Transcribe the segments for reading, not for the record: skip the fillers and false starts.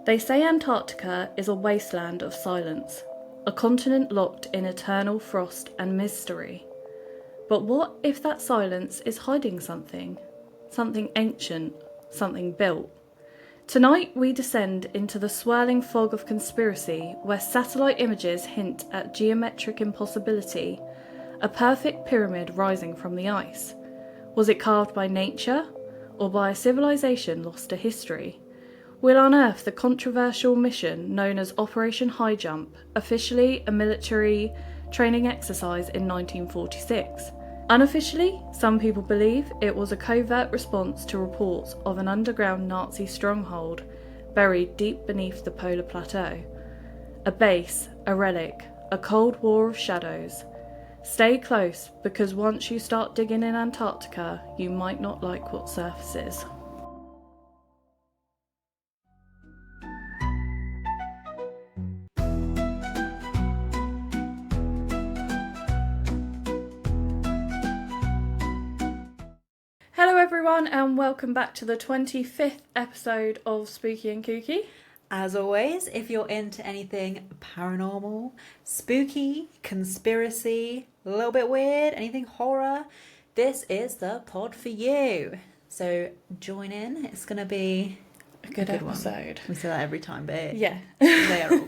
They say Antarctica is a wasteland of silence, a continent locked in eternal frost and mystery. But what if that silence is hiding something? Something ancient, something built? Tonight we descend into the swirling fog of conspiracy where satellite images hint at geometric impossibility, a perfect pyramid rising from the ice. Was it carved by nature or by a civilization lost to history? We'll unearth the controversial mission known as Operation Highjump, officially a military training exercise in 1946. Unofficially, some people believe it was a covert response to reports of an underground Nazi stronghold buried deep beneath the polar plateau. A base, a relic, a Cold War of shadows. Stay close, because once you start digging in Antarctica, you might not like what surfaces. Hello everyone and welcome back to the 25th episode of Spooky and Kooky. As always, if you're into anything paranormal, spooky, conspiracy, a little bit weird, anything horror, this is the pod for you. So join in. It's going to be a good episode. We say that every time, but yeah. They are all.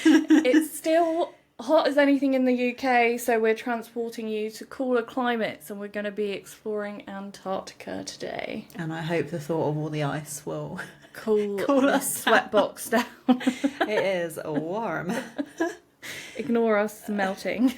It's still hot as anything in the UK, so we're transporting you to cooler climates and we're going to be exploring Antarctica today. And I hope the thought of all the ice will cool us sweatbox down. It is warm. Ignore us melting.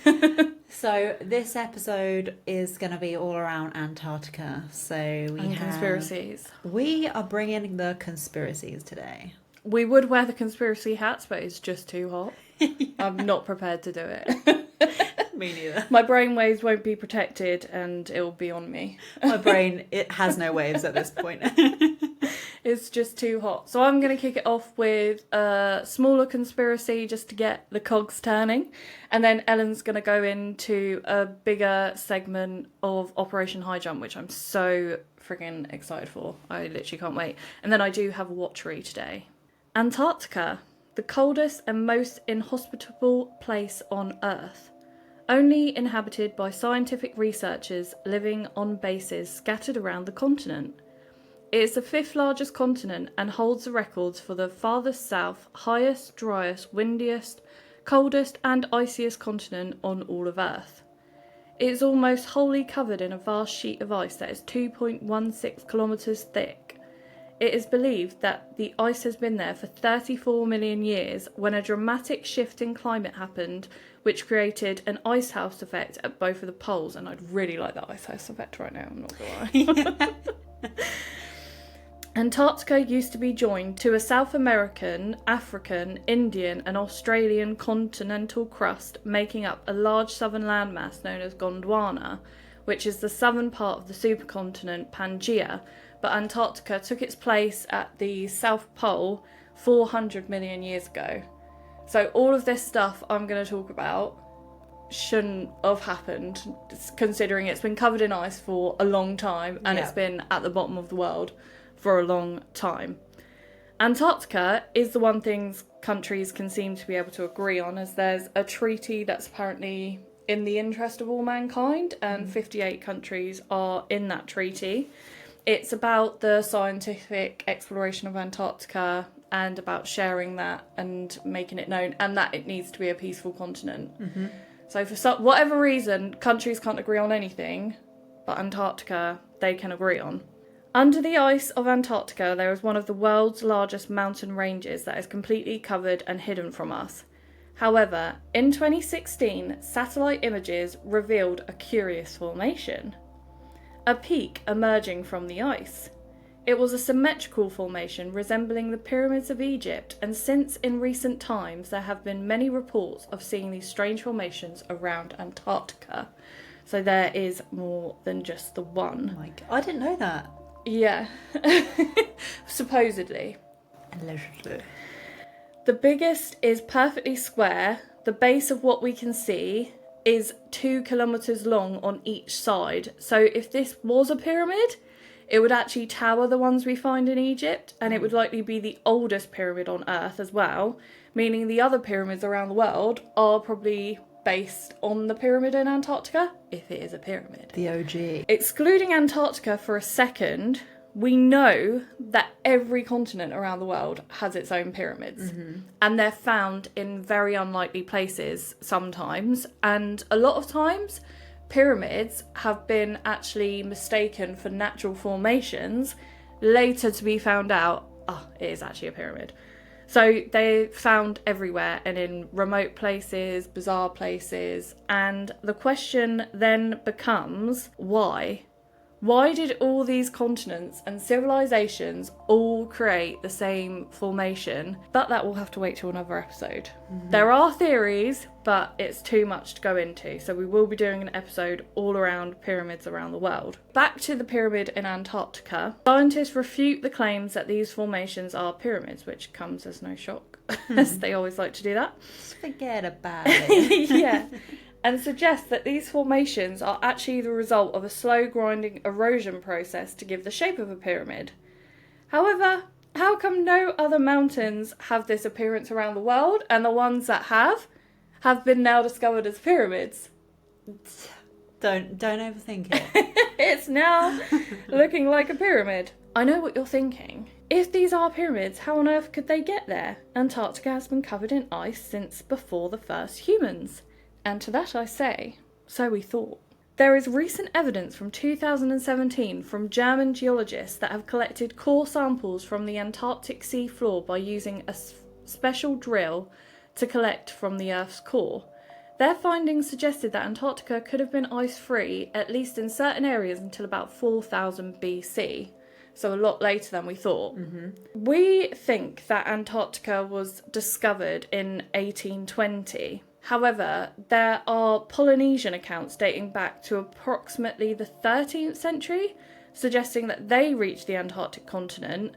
So this episode is going to be all around Antarctica. So conspiracies. We are bringing the conspiracies today. We would wear the conspiracy hats, but it's just too hot. Yeah. I'm not prepared to do it. Me neither. My brain waves won't be protected and it will be on me. My brain, it has no waves at this point. It's just too hot. So I'm going to kick it off with a smaller conspiracy just to get the cogs turning. And then Ellen's going to go into a bigger segment of Operation Highjump, which I'm so friggin' excited for. I literally can't wait. And then I do have a watchery today. Antarctica, the coldest and most inhospitable place on Earth. Only inhabited by scientific researchers living on bases scattered around the continent. It is the 5th largest continent and holds the records for the farthest south, highest, driest, windiest, coldest and iciest continent on all of Earth. It is almost wholly covered in a vast sheet of ice that is 2.16 kilometres thick. It is believed that the ice has been there for 34 million years when a dramatic shift in climate happened, which created an icehouse effect at both of the poles. And I'd really like that icehouse effect right now, I'm not gonna lie. Antarctica used to be joined to a South American, African, Indian and Australian continental crust making up a large southern landmass known as Gondwana, which is the southern part of the supercontinent Pangaea, but Antarctica took its place at the South Pole 400 million years ago. So all of this stuff I'm going to talk about shouldn't have happened, considering it's been covered in ice for a long time and It's been at the bottom of the world for a long time. Antarctica is the one thing countries can seem to be able to agree on, as there's a treaty that's apparently in the interest of all mankind, and 58 countries are in that treaty. It's about the scientific exploration of Antarctica and about sharing that and making it known, and that it needs to be a peaceful continent. Mm-hmm. So for whatever reason, countries can't agree on anything, but Antarctica they can agree on. Under the ice of Antarctica, there is one of the world's largest mountain ranges that is completely covered and hidden from us. However, in 2016, satellite images revealed a curious formation. A peak emerging from the ice. It was a symmetrical formation resembling the pyramids of Egypt, and since in recent times there have been many reports of seeing these strange formations around Antarctica. So there is more than just the one. Oh my God. I didn't know that. Yeah. Supposedly. Allegedly. The biggest is perfectly square. The base of what we can see is 2 kilometres long on each side. So if this was a pyramid, it would actually tower the ones we find in Egypt, and it would likely be the oldest pyramid on Earth as well, meaning the other pyramids around the world are probably based on the pyramid in Antarctica, if it is a pyramid. The OG. Excluding Antarctica for a second, we know that every continent around the world has its own pyramids, and they're found in very unlikely places sometimes, and a lot of times pyramids have been actually mistaken for natural formations, later to be found out, it is actually a pyramid. So they're found everywhere and in remote places, bizarre places, and the question then becomes, why? Why did all these continents and civilizations all create the same formation? But that will have to wait till another episode. There are theories, but it's too much to go into, so we will be doing an episode all around pyramids around the world. Back to the pyramid in Antarctica, scientists refute the claims that these formations are pyramids, which comes as no shock, as they always like to do that. Just forget about it. Yeah. And suggest that these formations are actually the result of a slow grinding erosion process to give the shape of a pyramid. However, how come no other mountains have this appearance around the world, and the ones that have been now discovered as pyramids? Don't overthink it. It's now looking like a pyramid. I know what you're thinking. If these are pyramids, how on earth could they get there? Antarctica has been covered in ice since before the first humans. And to that I say, so we thought. There is recent evidence from 2017 from German geologists that have collected core samples from the Antarctic sea floor by using a special drill to collect from the Earth's core. Their findings suggested that Antarctica could have been ice-free, at least in certain areas, until about 4000 BC. So a lot later than we thought. We think that Antarctica was discovered in 1820. However, there are Polynesian accounts dating back to approximately the 13th century, suggesting that they reached the Antarctic continent,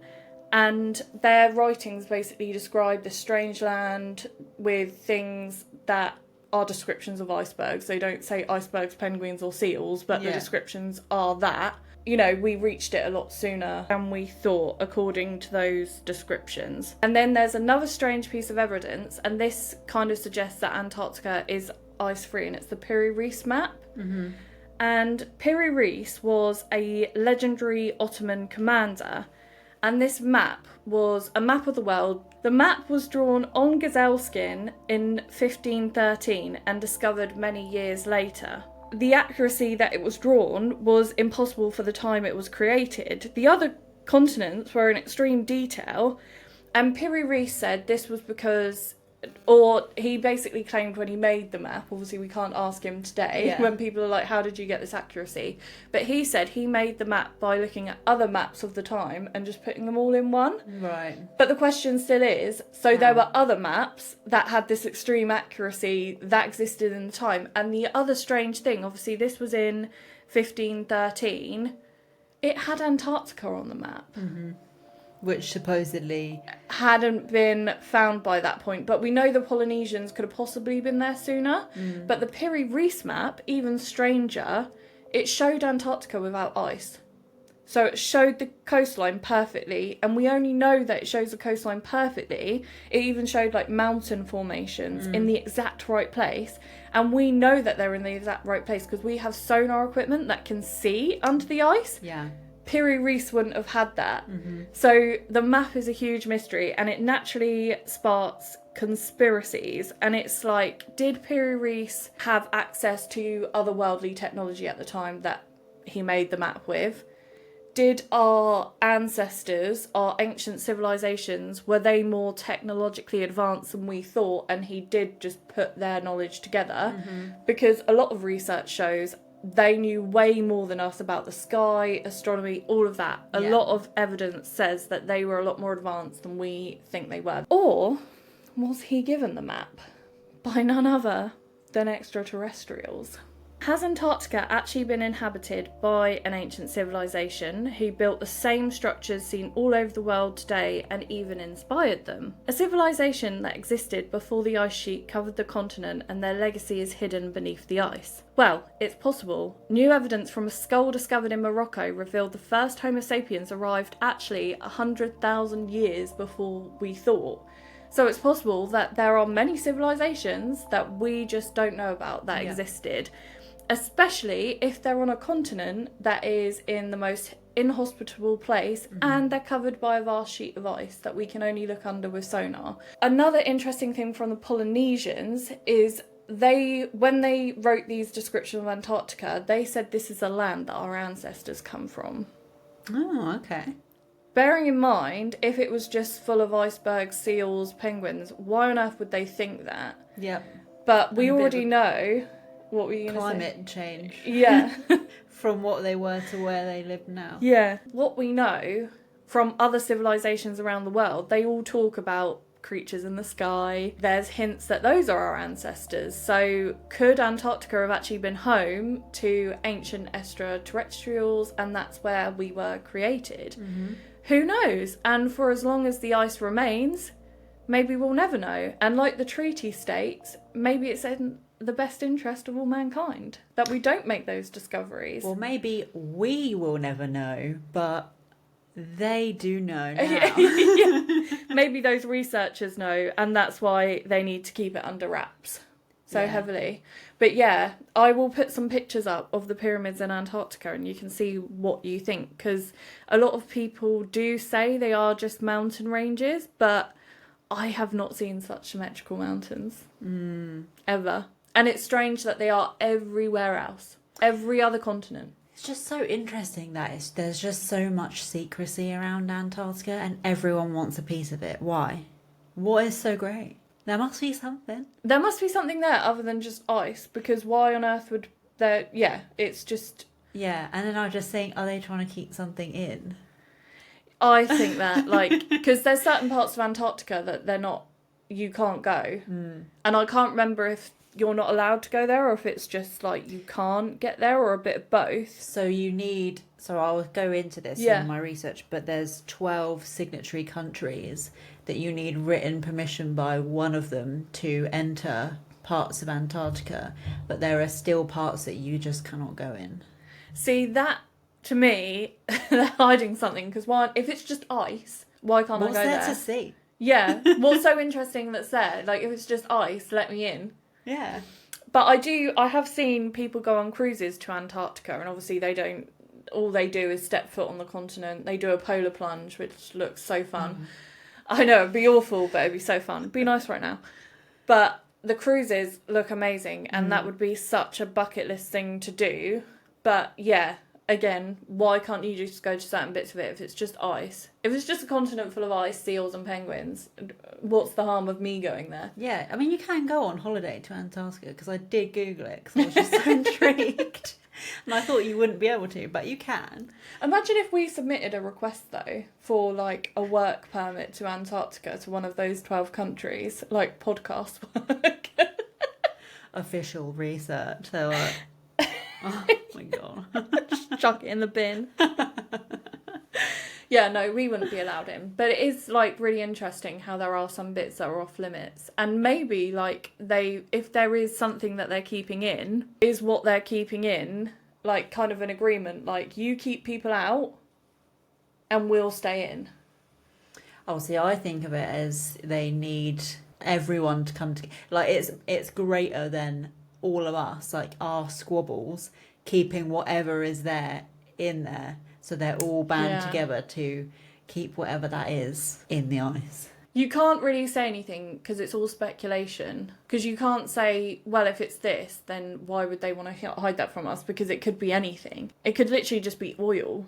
and their writings basically describe this strange land with things that are descriptions of icebergs. They don't say icebergs, penguins or seals, but the descriptions are that. You know, we reached it a lot sooner than we thought, according to those descriptions. And then there's another strange piece of evidence, and this kind of suggests that Antarctica is ice-free, and it's the Piri Reis map. And Piri Reis was a legendary Ottoman commander, and this map was a map of the world. The map was drawn on gazelle skin in 1513 and discovered many years later. The accuracy that it was drawn was impossible for the time it was created. The other continents were in extreme detail, and Piri Reis said this was because, or he basically claimed when he made the map, obviously we can't ask him today, when people are like, how did you get this accuracy? But he said he made the map by looking at other maps of the time and just putting them all in one. Right. But the question still is, so there were other maps that had this extreme accuracy that existed in the time. And the other strange thing, obviously this was in 1513, it had Antarctica on the map. Which supposedly hadn't been found by that point, but we know the Polynesians could have possibly been there sooner. But the Piri Reis map, even stranger, it showed Antarctica without ice. So it showed the coastline perfectly, and we only know that it shows the coastline perfectly. It even showed like mountain formations in the exact right place, and we know that they're in the exact right place because we have sonar equipment that can see under the ice. Piri Reis wouldn't have had that. So the map is a huge mystery, and it naturally sparks conspiracies. And it's like, did Piri Reis have access to otherworldly technology at the time that he made the map with? Did our ancestors, our ancient civilizations, were they more technologically advanced than we thought, and he did just put their knowledge together? Because a lot of research shows they knew way more than us about the sky, astronomy, all of that. A lot of evidence says that they were a lot more advanced than we think they were. Or was he given the map by none other than extraterrestrials? Has Antarctica actually been inhabited by an ancient civilization who built the same structures seen all over the world today and even inspired them? A civilization that existed before the ice sheet covered the continent and their legacy is hidden beneath the ice? Well, it's possible. New evidence from a skull discovered in Morocco revealed the first Homo sapiens arrived actually 100,000 years before we thought. So it's possible that there are many civilizations that we just don't know about that existed. Especially if they're on a continent that is in the most inhospitable place and they're covered by a vast sheet of ice that we can only look under with sonar. Another interesting thing from the Polynesians is when they wrote these descriptions of Antarctica, they said this is a land that our ancestors come from. Oh, okay. Bearing in mind, if it was just full of icebergs, seals, penguins, why on earth would they think that? Yep. But we already know... What were you going to say? Climate change. Yeah. From what they were to where they live now. Yeah. What we know from other civilizations around the world, they all talk about creatures in the sky. There's hints that those are our ancestors. So could Antarctica have actually been home to ancient extraterrestrials and that's where we were created? Mm-hmm. Who knows? And for as long as the ice remains, maybe we'll never know. And like the treaty states, maybe it's in the best interest of all mankind that we don't make those discoveries. Well, maybe we will never know, but they do know now. Yeah. Maybe those researchers know, and that's why they need to keep it under wraps so heavily. But yeah, I will put some pictures up of the pyramids in Antarctica and you can see what you think, because a lot of people do say they are just mountain ranges, but I have not seen such symmetrical mountains ever. And it's strange that they are everywhere else, every other continent. It's just so interesting that there's just so much secrecy around Antarctica and everyone wants a piece of it. Why? What is so great? There must be something. There must be something there other than just ice, because why on earth would there... Yeah, it's just... Yeah, and then I just think, are they trying to keep something in? I think that, like, because there's certain parts of Antarctica that they're not... You can't go. And I can't remember if you're not allowed to go there or if it's just like you can't get there or a bit of both. So I'll go into this in my research, but there's 12 signatory countries that you need written permission by one of them to enter parts of Antarctica, but there are still parts that you just cannot go in. See, that to me, they're hiding something, because if it's just ice, why can't I go there? What's there to see? Yeah, what's so interesting that's there? Like, if it's just ice, let me in. Yeah. But I have seen people go on cruises to Antarctica, and obviously all they do is step foot on the continent. They do a polar plunge, which looks so fun. I know, it'd be awful, but it'd be so fun. It'd be nice right now. But the cruises look amazing, and that would be such a bucket list thing to do. But yeah, again, why can't you just go to certain bits of it if it's just ice? If it's just a continent full of ice, seals and penguins, what's the harm of me going there? Yeah, I mean, you can go on holiday to Antarctica, because I did Google it, because I was just so intrigued. And I thought you wouldn't be able to, but you can. Imagine if we submitted a request, though, for, like, a work permit to Antarctica, to one of those 12 countries, like podcast work. Official research. They're like, oh my God. Just chuck it in the bin. Yeah, no, we wouldn't be allowed in. But it is, like, really interesting how there are some bits that are off limits. And maybe, like, if there is something that they're keeping in, is what they're keeping in, like, kind of an agreement. Like, you keep people out, and we'll stay in. Oh, see, I think of it as they need everyone to come together. Like, it's greater than all of us, like, our squabbles, keeping whatever is there in there. So they're all band together to keep whatever that is in the ice. You can't really say anything because it's all speculation. Because you can't say, well, if it's this, then why would they want to hide that from us? Because it could be anything. It could literally just be oil.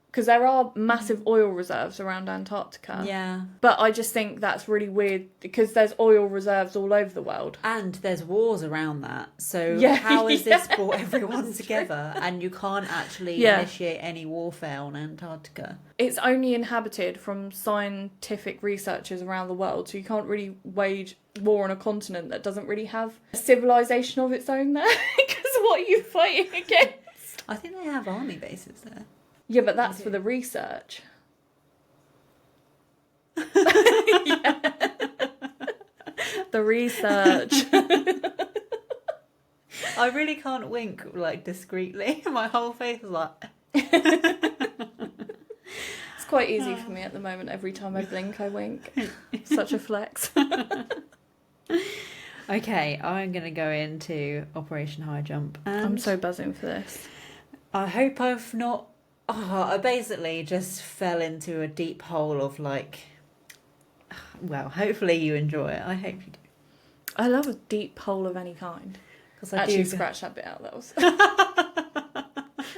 Because there are massive oil reserves around Antarctica. Yeah. But I just think that's really weird because there's oil reserves all over the world. And there's wars around that. So Yeah, how has yeah, this brought everyone that's together? And you can't actually Yeah. initiate any warfare on Antarctica. It's only inhabited from scientific researchers around the world. So you can't really wage war on a continent that doesn't really have a civilization of its own there. Because what are you fighting against? I think they have army bases there. Yeah, but that's for the research. Yeah. The research. I really can't wink like discreetly. My whole face is like. It's quite easy for me at the moment. Every time I blink, I wink. Such a flex. Okay, I'm going to go into Operation Highjump. And I'm so buzzing for this. I hope I've not... Oh, I basically just fell into a deep hole of like... Well, hopefully you enjoy it. I hope you do. I love a deep hole of any kind. Because I Actually, do... scratch that bit out. That was...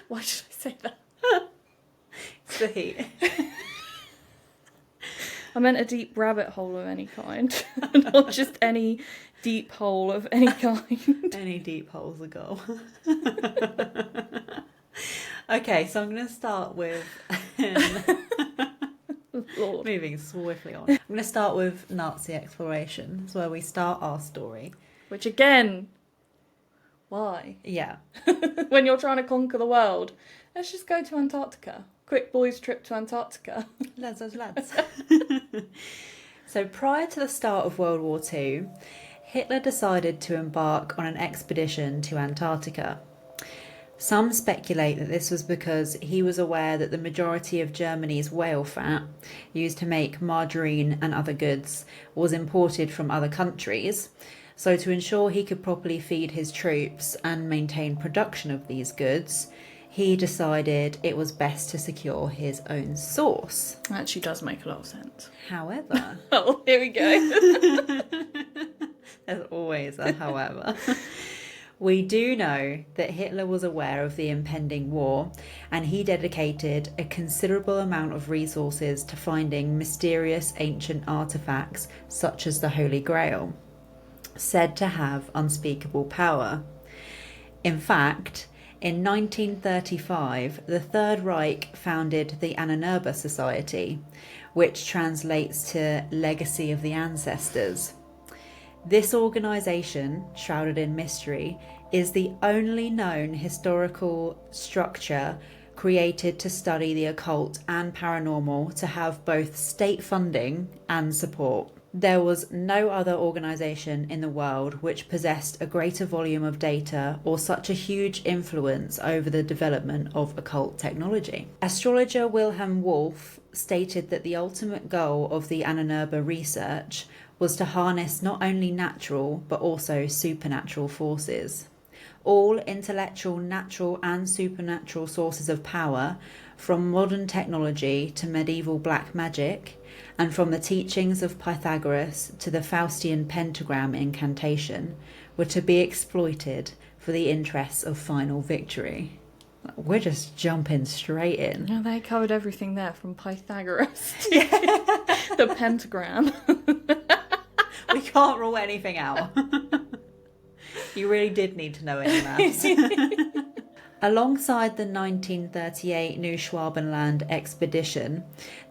Why should I say that? It's the heat. I meant a deep rabbit hole of any kind. Not just any deep hole of any kind. Any deep holes a goal. Okay, so I'm going to start with... Lord. Moving swiftly on. I'm going to start with Nazi exploration. That's where we start our story. Which again, why? Yeah. When you're trying to conquer the world, let's just go to Antarctica. Quick boys trip to Antarctica. Lads. So prior to the start of World War II, Hitler decided to embark on an expedition to Antarctica. Some speculate that this was because he was aware that the majority of Germany's whale fat, used to make margarine and other goods, was imported from other countries. So to ensure he could properly feed his troops and maintain production of these goods, he decided it was best to secure his own source. That actually does make a lot of sense. However... Oh, here we go. There's always a however. We do know that Hitler was aware of the impending war, and he dedicated a considerable amount of resources to finding mysterious ancient artifacts such as the Holy Grail, said to have unspeakable power. In fact, in 1935, the Third Reich founded the Antarctica Society, which translates to Legacy of the Ancestors. This organisation, shrouded in mystery, is the only known historical structure created to study the occult and paranormal to have both state funding and support. There was no other organisation in the world which possessed a greater volume of data or such a huge influence over the development of occult technology. Astrologer Wilhelm Wolff stated that the ultimate goal of the Antarctica research was to harness not only natural but also supernatural forces. All intellectual, natural and supernatural sources of power, from modern technology to medieval black magic, and from the teachings of Pythagoras to the Faustian pentagram incantation, were to be exploited for the interests of final victory. We're just jumping straight in. No, they covered everything there, from Pythagoras to the pentagram. We can't rule anything out. You really did need to know any maths. Alongside the 1938 New Schwabenland expedition,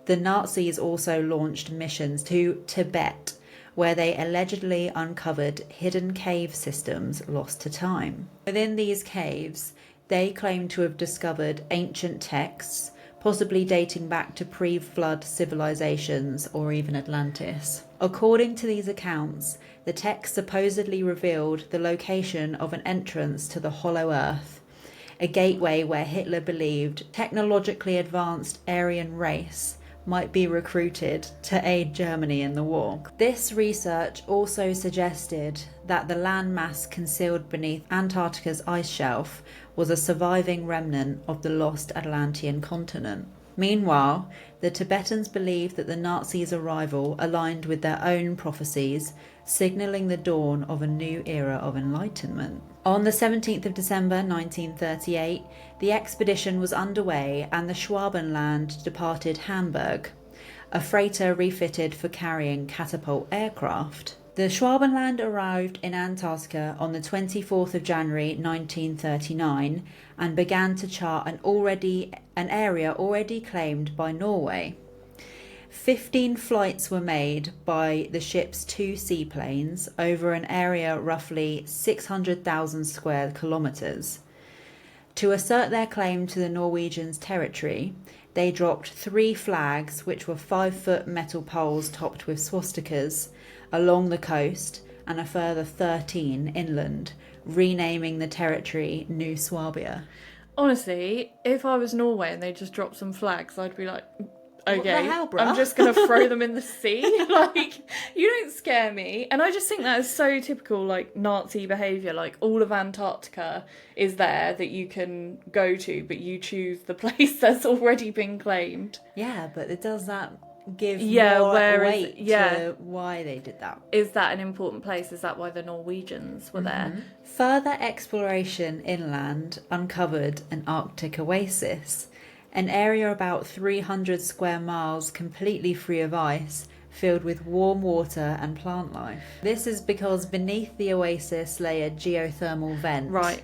the Nazis also launched missions to Tibet, where they allegedly uncovered hidden cave systems lost to time. Within these caves, they claim to have discovered ancient texts, possibly dating back to pre-flood civilizations or even Atlantis. According to these accounts, the text supposedly revealed the location of an entrance to the Hollow Earth, a gateway where Hitler believed technologically advanced Aryan race might be recruited to aid Germany in the war. This research also suggested that the landmass concealed beneath Antarctica's ice shelf was a surviving remnant of the lost Atlantean continent. Meanwhile, the Tibetans believed that the Nazis' arrival aligned with their own prophecies, signalling the dawn of a new era of enlightenment. On the 17th of December 1938, the expedition was underway and the Schwabenland departed Hamburg, a freighter refitted for carrying catapult aircraft. The Schwabenland arrived in Antarctica on the 24th of January 1939 and began to chart an area already claimed by Norway. 15 flights were made by the ship's 2 seaplanes over an area roughly 600,000 square kilometres. To assert their claim to the Norwegians' territory, they dropped 3 flags, which were 5-foot metal poles topped with swastikas, along the coast, and a further 13 inland, renaming the territory New Swabia. Honestly, if I was Norway and they just dropped some flags, I'd be like, okay, What the hell, bruh? I'm just going to throw them in the sea. Like, you don't scare me. And I just think that is so typical, like, Nazi behaviour. Like, all of Antarctica is there that you can go to, but you choose the place that's already been claimed. Yeah, but it does that give Yeah, more whereas- weight yeah. to why they did that. Is that an important place? Is that why the Norwegians were there? Further exploration inland uncovered an Arctic oasis, an area about 300 square miles completely free of ice, filled with warm water and plant life. This is because beneath the oasis lay a geothermal vent, Right.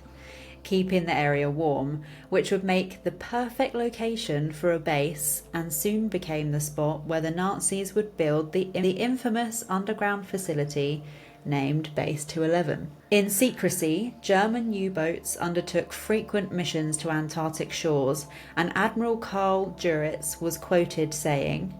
keeping the area warm, which would make the perfect location for a base, and soon became the spot where the Nazis would build the infamous underground facility named Base 211. In secrecy, German U-boats undertook frequent missions to Antarctic shores, and Admiral Karl Juritz was quoted saying,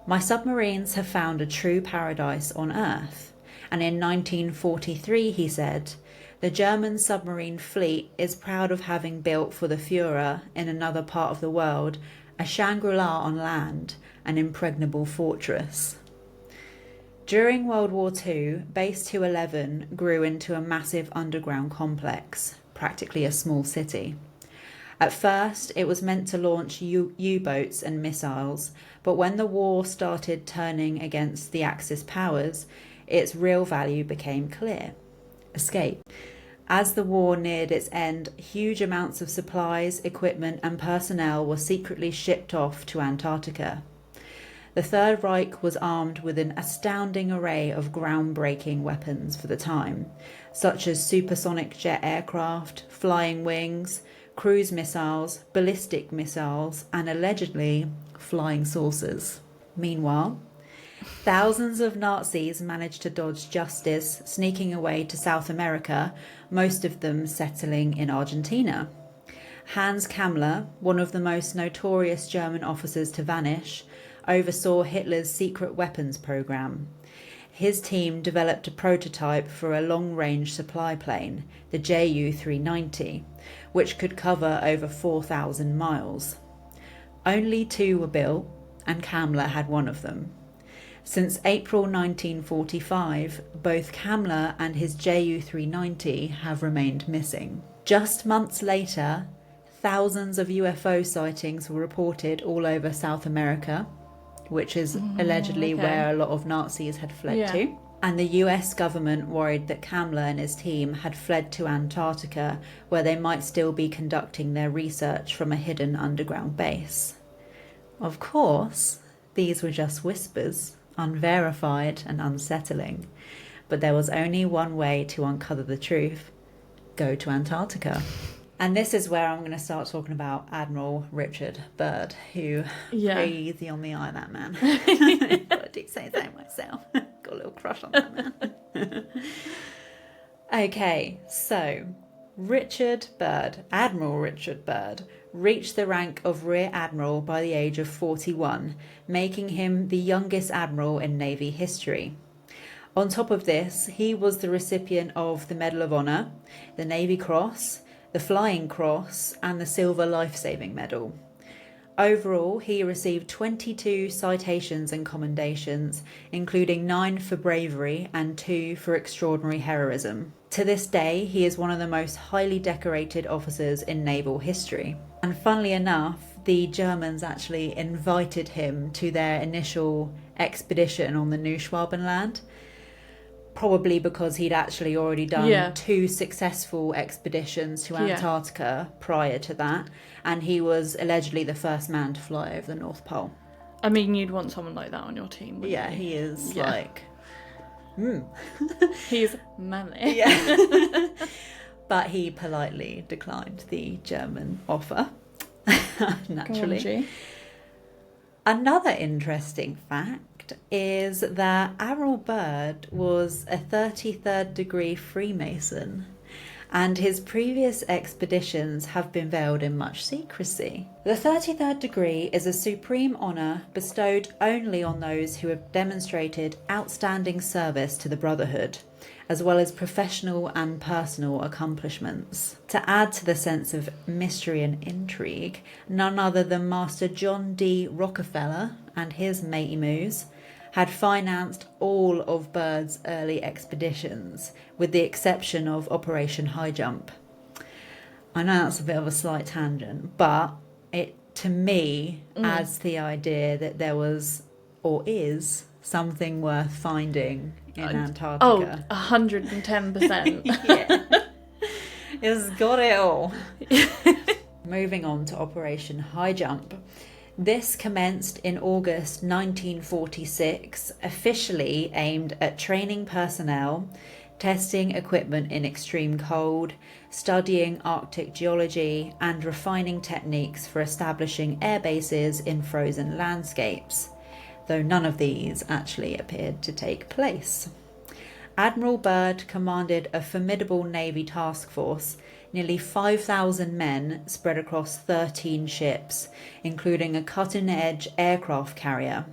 "My submarines have found a true paradise on Earth." And in 1943 he said, "The German submarine fleet is proud of having built for the Führer in another part of the world a Shangri-La on land, an impregnable fortress." During World War II, Base 211 grew into a massive underground complex, practically a small city. At first, it was meant to launch U-boats and missiles, but when the war started turning against the Axis powers, its real value became clear: escape. As the war neared its end, huge amounts of supplies, equipment, and personnel were secretly shipped off to Antarctica. The Third Reich was armed with an astounding array of groundbreaking weapons for the time, such as supersonic jet aircraft, flying wings, cruise missiles, ballistic missiles, and allegedly flying saucers. Meanwhile, thousands of Nazis managed to dodge justice, sneaking away to South America, most of them settling in Argentina. Hans Kammler, one of the most notorious German officers to vanish, oversaw Hitler's secret weapons program. His team developed a prototype for a long-range supply plane, the Ju-390, which could cover over 4,000 miles. Only 2 were built, and Kammler had one of them. Since April 1945, both Kammler and his Ju-390 have remained missing. Just months later, thousands of UFO sightings were reported all over South America, which is allegedly where a lot of Nazis had fled to. And the US government worried that Kammler and his team had fled to Antarctica, where they might still be conducting their research from a hidden underground base. Of course, these were just whispers, unverified and unsettling. But there was only one way to uncover the truth: go to Antarctica. And this is where I'm going to start talking about Admiral Richard Byrd, who, crazy on the eye, that man. I do say so myself. Got a little crush on that man. Okay, so Admiral Richard Byrd, reached the rank of Rear Admiral by the age of 41, making him the youngest admiral in Navy history. On top of this, he was the recipient of the Medal of Honor, the Navy Cross, the Flying Cross, and the Silver Life-Saving Medal. Overall, he received 22 citations and commendations, including 9 for bravery and 2 for extraordinary heroism. To this day, he is one of the most highly decorated officers in naval history. And funnily enough, the Germans actually invited him to their initial expedition on the New Schwabenland, probably because he'd actually already done 2 successful expeditions to Antarctica prior to that, and he was allegedly the first man to fly over the North Pole. I mean, you'd want someone like that on your team, wouldn't you? He is He's manly. Yeah. But he politely declined the German offer, naturally. Another interesting fact is that Admiral Byrd was a 33rd degree Freemason, and his previous expeditions have been veiled in much secrecy. The 33rd degree is a supreme honour bestowed only on those who have demonstrated outstanding service to the Brotherhood, as well as professional and personal accomplishments. To add to the sense of mystery and intrigue, none other than Master John D. Rockefeller and his matey moos had financed all of Byrd's early expeditions, with the exception of Operation Highjump. I know that's a bit of a slight tangent, but it, to me, adds the idea that there was, or is, something worth finding in Antarctica. Oh, 110%. Yeah. It's got it all. Moving on to Operation Highjump. This commenced in August 1946, officially aimed at training personnel, testing equipment in extreme cold, studying Arctic geology, and refining techniques for establishing air bases in frozen landscapes, though none of these actually appeared to take place. Admiral Byrd commanded a formidable Navy task force, nearly 5,000 men spread across 13 ships, including a cutting-edge aircraft carrier.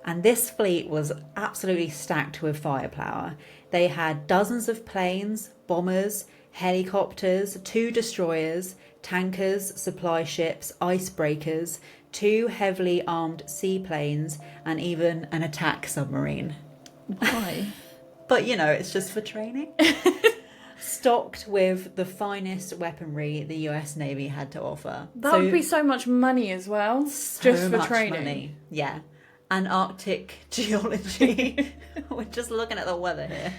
And this fleet was absolutely stacked with firepower. They had dozens of planes, bombers, helicopters, 2 destroyers, tankers, supply ships, icebreakers, 2 heavily armed seaplanes, and even an attack submarine. Why? But, you know, it's just for training. Stocked with the finest weaponry the US Navy had to offer. That would be so much money as well, just for training. Money. Yeah. And Arctic geology. We're just looking at the weather here.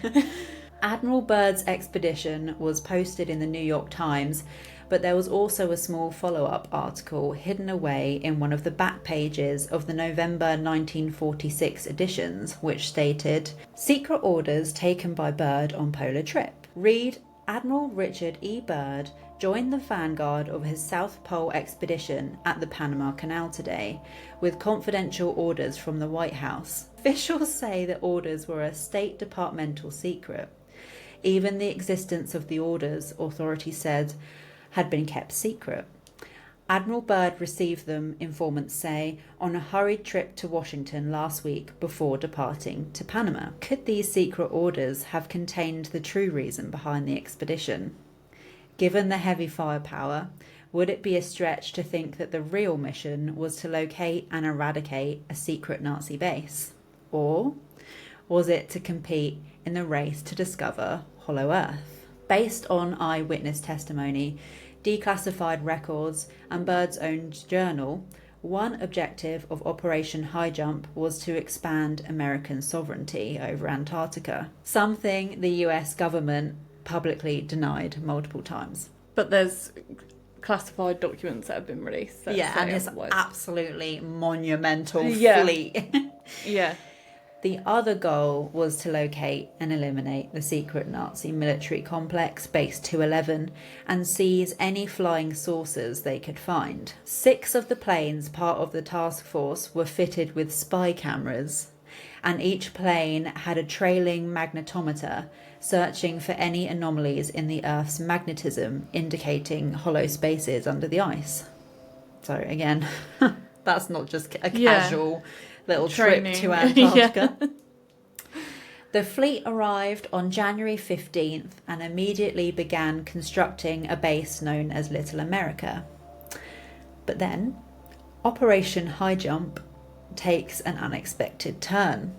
Admiral Byrd's expedition was posted in the New York Times, but there was also a small follow-up article hidden away in one of the back pages of the November 1946 editions, which stated, "Secret orders taken by Byrd on polar trip. Read, Admiral Richard E. Byrd joined the vanguard of his South Pole expedition at the Panama Canal today, with confidential orders from the White House. Officials say the orders were a State Departmental secret. Even the existence of the orders, authorities said, had been kept secret. Admiral Byrd received them, informants say, on a hurried trip to Washington last week before departing to Panama. Could these secret orders have contained the true reason behind the expedition? Given the heavy firepower, would it be a stretch to think that the real mission was to locate and eradicate a secret Nazi base? Or was it to compete in the race to discover Hollow Earth? Based on eyewitness testimony, declassified records, and Byrd's own journal, one objective of Operation Highjump was to expand American sovereignty over Antarctica, something the US government publicly denied multiple times. But there's classified documents that have been released. And it's absolutely monumental Yeah. fleet. Yeah. The other goal was to locate and eliminate the secret Nazi military complex Base 211 and seize any flying saucers they could find. 6 of the planes part of the task force were fitted with spy cameras, and each plane had a trailing magnetometer searching for any anomalies in the Earth's magnetism, indicating hollow spaces under the ice. So again, that's not just a casual little training trip to Antarctica. The fleet arrived on January 15th and immediately began constructing a base known as Little America. But then, Operation Highjump takes an unexpected turn.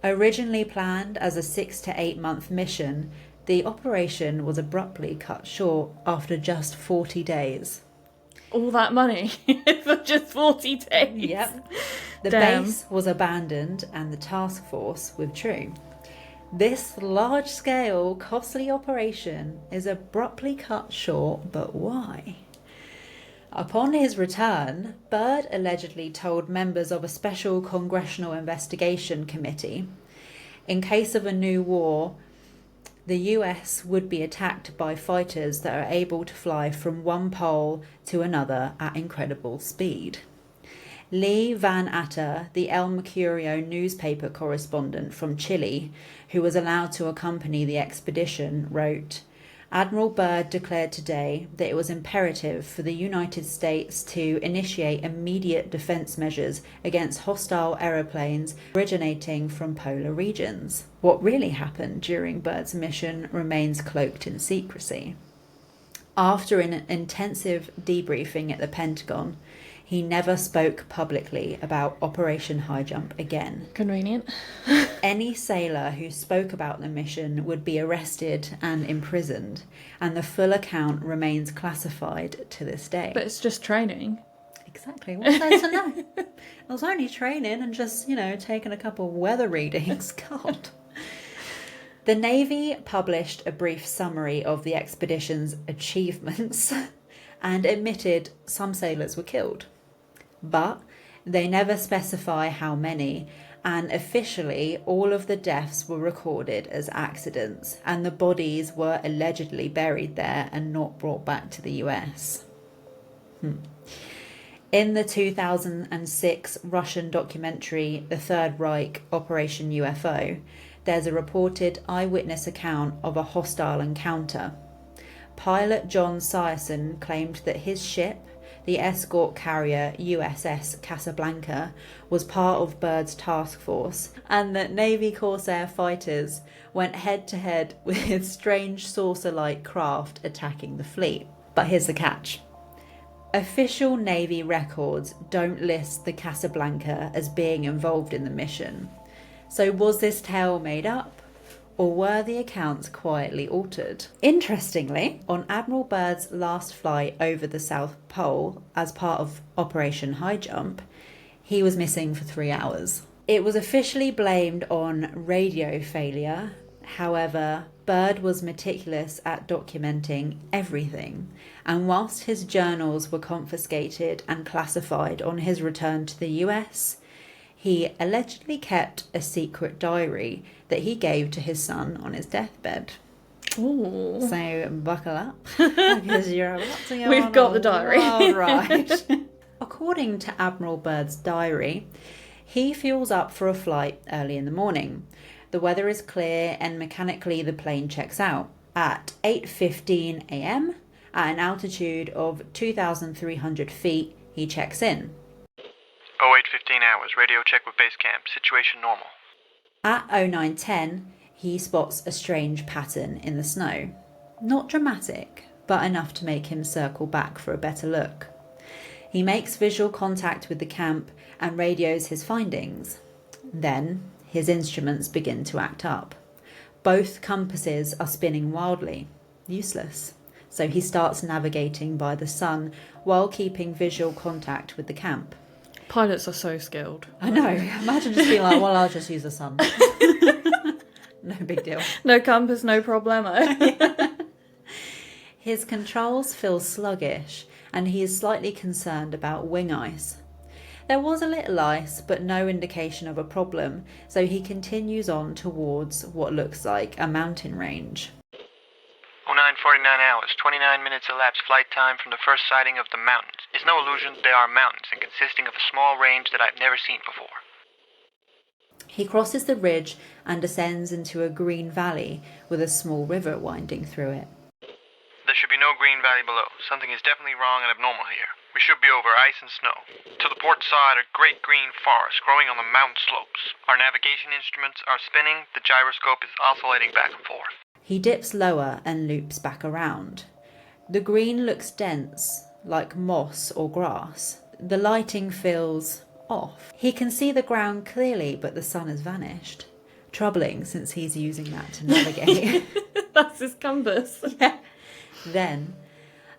Originally planned as a 6 to 8 month mission, the operation was abruptly cut short after just 40 days. All that money for just 40 days. Yep. The Damn. base was abandoned and the task force withdrew. This large-scale, costly operation is abruptly cut short, but why? Upon his return, Byrd allegedly told members of a special congressional investigation committee, in case of a new war, the US would be attacked by fighters that are able to fly from one pole to another at incredible speed. Lee Van Atter, the El Mercurio newspaper correspondent from Chile, who was allowed to accompany the expedition, wrote, Admiral Byrd declared today that it was imperative for the United States to initiate immediate defense measures against hostile aeroplanes originating from polar regions. What really happened during Byrd's mission remains cloaked in secrecy. After an intensive debriefing at the Pentagon, he never spoke publicly about Operation Highjump again. Convenient. Any sailor who spoke about the mission would be arrested and imprisoned, and the full account remains classified to this day. But it's just training. Exactly. What's there to know? It was only training and just, taking a couple of weather readings. God. The Navy published a brief summary of the expedition's achievements and admitted some sailors were killed. But they never specify how many, and officially all of the deaths were recorded as accidents, and the bodies were allegedly buried there and not brought back to the US. In the 2006 Russian documentary The Third Reich, Operation UFO, there's a reported eyewitness account of a hostile encounter. Pilot John Sierson claimed that his ship, the escort carrier USS Casablanca, was part of Byrd's task force, and that Navy Corsair fighters went head-to-head with strange saucer-like craft attacking the fleet. But here's the catch. Official Navy records don't list the Casablanca as being involved in the mission. So was this tale made up? Or were the accounts quietly altered? Interestingly, on Admiral Byrd's last flight over the South Pole as part of Operation Highjump, he was missing for 3 hours. It was officially blamed on radio failure. However, Byrd was meticulous at documenting everything, and whilst his journals were confiscated and classified on his return to the US, he allegedly kept a secret diary that he gave to his son on his deathbed. Ooh. So buckle up, because you're about to go We've on got a the diary. wild ride. According to Admiral Byrd's diary, he fuels up for a flight early in the morning. The weather is clear and mechanically the plane checks out. At 8:15 a.m, at an altitude of 2,300 feet, he checks in. 08:15 hours, radio check with base camp, situation normal. At 09:10, he spots a strange pattern in the snow. Not dramatic, but enough to make him circle back for a better look. He makes visual contact with the camp and radios his findings. Then, his instruments begin to act up. Both compasses are spinning wildly. Useless. So he starts navigating by the sun while keeping visual contact with the camp. Pilots are so skilled. I know. Imagine just being like, well, I'll just use the sun. No big deal. No compass, no problemo. His controls feel sluggish, and he is slightly concerned about wing ice. There was a little ice, but no indication of a problem, so he continues on towards what looks like a mountain range. 09:49 hours, 29 minutes elapsed flight time from the first sighting of the mountains. It's no illusion, they are mountains and consisting of a small range that I've never seen before. He crosses the ridge and descends into a green valley with a small river winding through it. There should be no green valley below. Something is definitely wrong and abnormal here. We should be over ice and snow. To the port side are great green forests growing on the mountain slopes. Our navigation instruments are spinning, the gyroscope is oscillating back and forth. He dips lower and loops back around. The green looks dense, like moss or grass. The lighting feels off. He can see the ground clearly, but the sun has vanished. Troubling, since he's using that to navigate. That's his compass. Yeah. Then,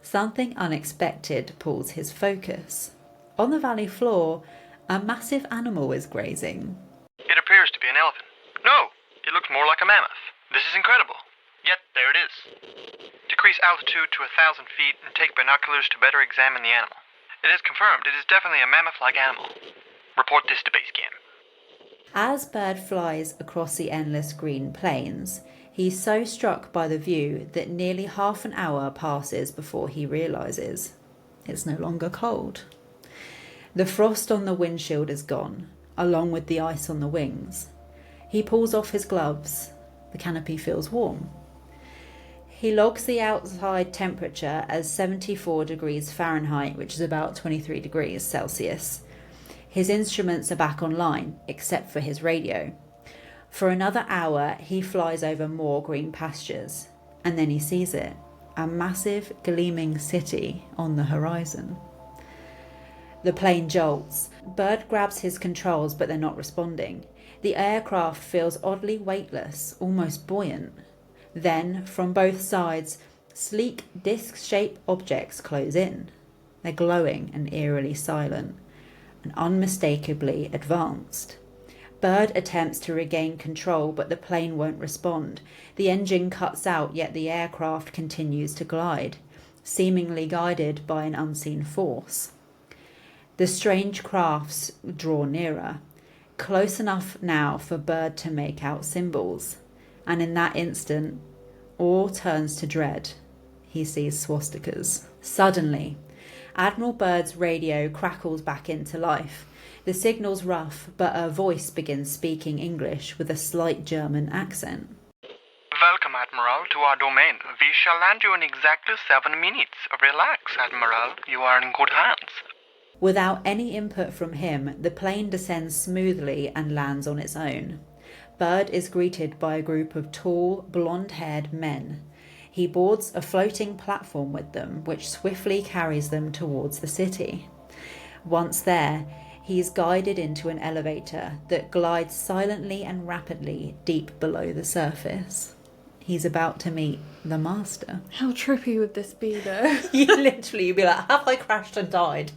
something unexpected pulls his focus. On the valley floor, a massive animal is grazing. It appears to be an elephant. No, it looks more like a mammoth. This is incredible. Yet, there it is. Decrease altitude to 1,000 feet and take binoculars to better examine the animal. It is confirmed. It is definitely a mammoth-like animal. Report this to base camp. As Byrd flies across the endless green plains, he's so struck by the view that nearly half an hour passes before he realises it's no longer cold. The frost on the windshield is gone, along with the ice on the wings. He pulls off his gloves. The canopy feels warm. He logs the outside temperature as 74 degrees Fahrenheit, which is about 23 degrees Celsius. His instruments are back online, except for his radio. For another hour, he flies over more green pastures, and then he sees it, a massive gleaming city on the horizon. The plane jolts. Byrd grabs his controls, but they're not responding. The aircraft feels oddly weightless, almost buoyant. Then, from both sides, sleek disc-shaped objects close in. They're glowing and eerily silent, and unmistakably advanced. Byrd attempts to regain control, but the plane won't respond. The engine cuts out, yet the aircraft continues to glide, seemingly guided by an unseen force. The strange crafts draw nearer, close enough now for Byrd to make out symbols. And in that instant, all turns to dread. He sees swastikas. Suddenly, Admiral Byrd's radio crackles back into life. The signal's rough, but her voice begins speaking English with a slight German accent. Welcome, Admiral, to our domain. We shall land you in exactly 7 minutes. Relax, Admiral. You are in good hands. Without any input from him, the plane descends smoothly and lands on its own. Byrd is greeted by a group of tall, blonde-haired men. He boards a floating platform with them, which swiftly carries them towards the city. Once there, he is guided into an elevator that glides silently and rapidly deep below the surface. He's about to meet the master. How trippy would this be, though? You'd be like, have I crashed and died?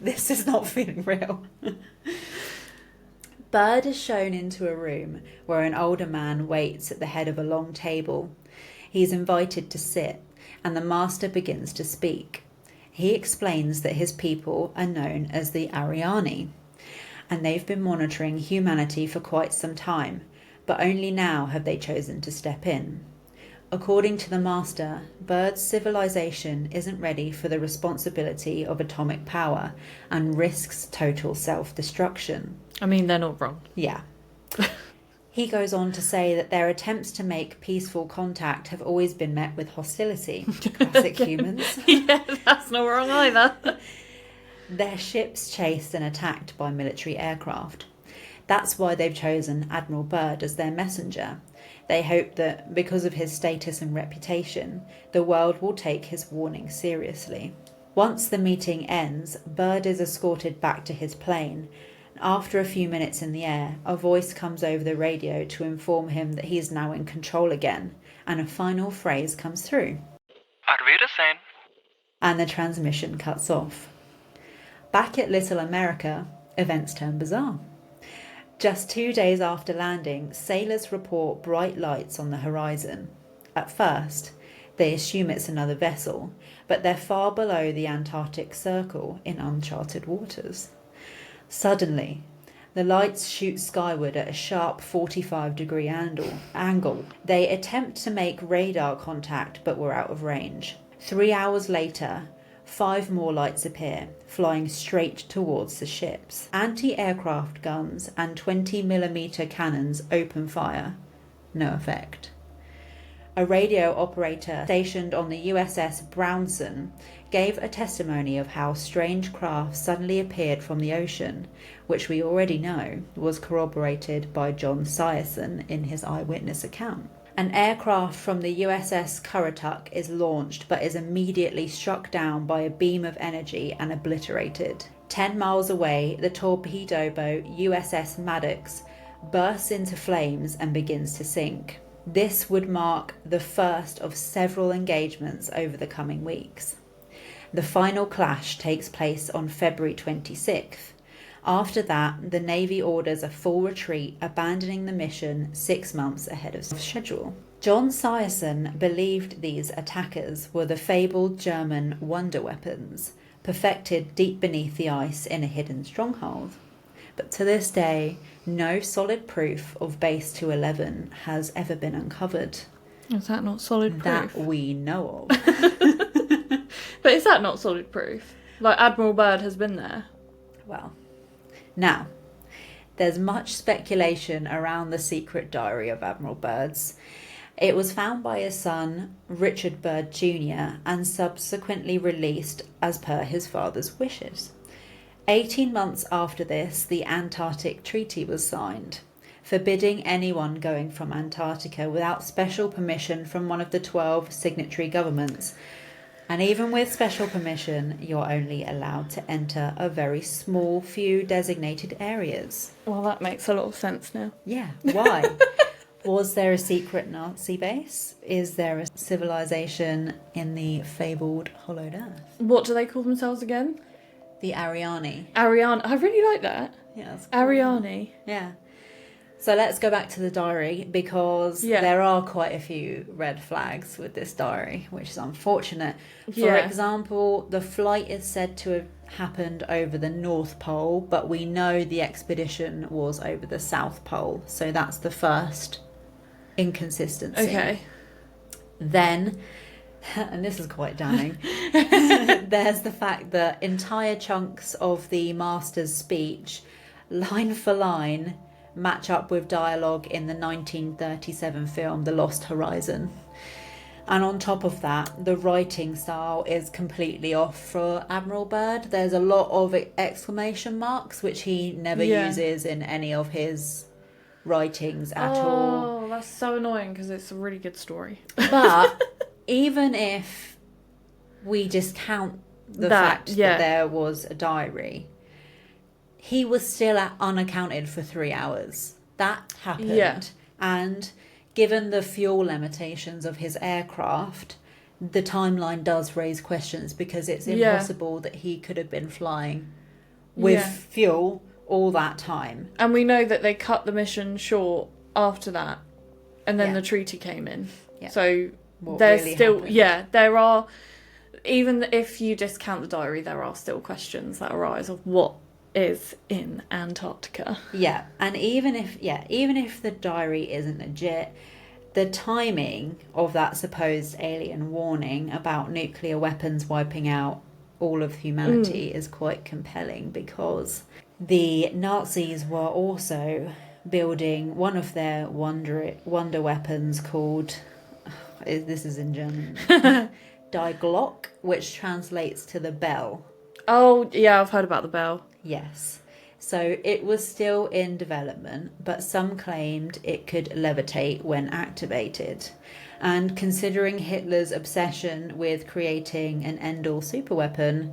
This is not feeling real. Byrd is shown into a room where an older man waits at the head of a long table. He's invited to sit, and the master begins to speak. He explains that his people are known as the Ariani, and they've been monitoring humanity for quite some time, but only now have they chosen to step in. According to the master, Byrd's civilization isn't ready for the responsibility of atomic power and risks total self-destruction. I mean, they're not wrong. Yeah. He goes on to say that their attempts to make peaceful contact have always been met with hostility. Classic humans. Yeah, that's not wrong either. Their ships chased and attacked by military aircraft. That's why they've chosen Admiral Byrd as their messenger. They hope that, because of his status and reputation, the world will take his warning seriously. Once the meeting ends, Byrd is escorted back to his plane. After a few minutes in the air, a voice comes over the radio to inform him that he is now in control again, and a final phrase comes through. Auf Wiedersehen. And the transmission cuts off. Back at Little America, events turn bizarre. Just 2 days after landing, sailors report bright lights on the horizon. At first, they assume it's another vessel, but they're far below the Antarctic Circle in uncharted waters. Suddenly, the lights shoot skyward at a sharp 45-degree angle. They attempt to make radar contact, but were out of range. 3 hours later, 5 more lights appear, flying straight towards the ships. Anti-aircraft guns and 20mm cannons open fire. No effect. A radio operator stationed on the USS Brownson gave a testimony of how strange craft suddenly appeared from the ocean, which we already know was corroborated by John Sierson in his eyewitness account. An aircraft from the USS Currituck is launched but is immediately struck down by a beam of energy and obliterated. 10 miles away, the torpedo boat USS Maddox bursts into flames and begins to sink. This would mark the first of several engagements over the coming weeks. The final clash takes place on February 26th. After that, the Navy orders a full retreat, abandoning the mission 6 months ahead of schedule. John Sierson believed these attackers were the fabled German wonder weapons, perfected deep beneath the ice in a hidden stronghold. But to this day, no solid proof of Base 211 has ever been uncovered. Is that not solid proof? That we know of. But is that not solid proof? Like, Admiral Byrd has been there. Well, now, there's much speculation around the secret diary of Admiral Byrd's. It was found by his son, Richard Byrd Jr., and subsequently released as per his father's wishes. 18 months after this, the Antarctic Treaty was signed, forbidding anyone going from Antarctica without special permission from one of the 12 signatory governments. And even with special permission, you're only allowed to enter a very small few designated areas. Well, that makes a lot of sense now. Yeah, why? Was there a secret Nazi base? Is there a civilization in the fabled hollowed earth? What do they call themselves again? The Ariani. Ariane. I really like that. Yeah, that's cool. Ariane. Yeah. So let's go back to the diary, because there are quite a few red flags with this diary, which is unfortunate. For example, the flight is said to have happened over the North Pole, but we know the expedition was over the South Pole. So that's the first inconsistency. Okay. Then, and this is quite damning, there's the fact that entire chunks of the master's speech, line for line, match up with dialogue in the 1937 film The Lost Horizon. And on top of that, the writing style is completely off for Admiral Byrd. There's a lot of exclamation marks, which he never uses in any of his writings at all. Oh, that's so annoying, because it's a really good story. But even if we discount the fact that there was a diary, he was still unaccounted for 3 hours. That happened. Yeah. And given the fuel limitations of his aircraft, the timeline does raise questions, because it's impossible that he could have been flying with fuel all that time. And we know that they cut the mission short after that, and then the treaty came in. Yeah. So what there's really still happened? There are, even if you discount the diary, there are still questions that arise of what is in Antarctica. Yeah, and even if the diary isn't legit, the timing of that supposed alien warning about nuclear weapons wiping out all of humanity is quite compelling, because the Nazis were also building one of their wonder weapons called, this is in German, Die Glock, which translates to the bell. Oh, yeah, I've heard about the bell. Yes. So it was still in development, but some claimed it could levitate when activated. And considering Hitler's obsession with creating an end-all superweapon,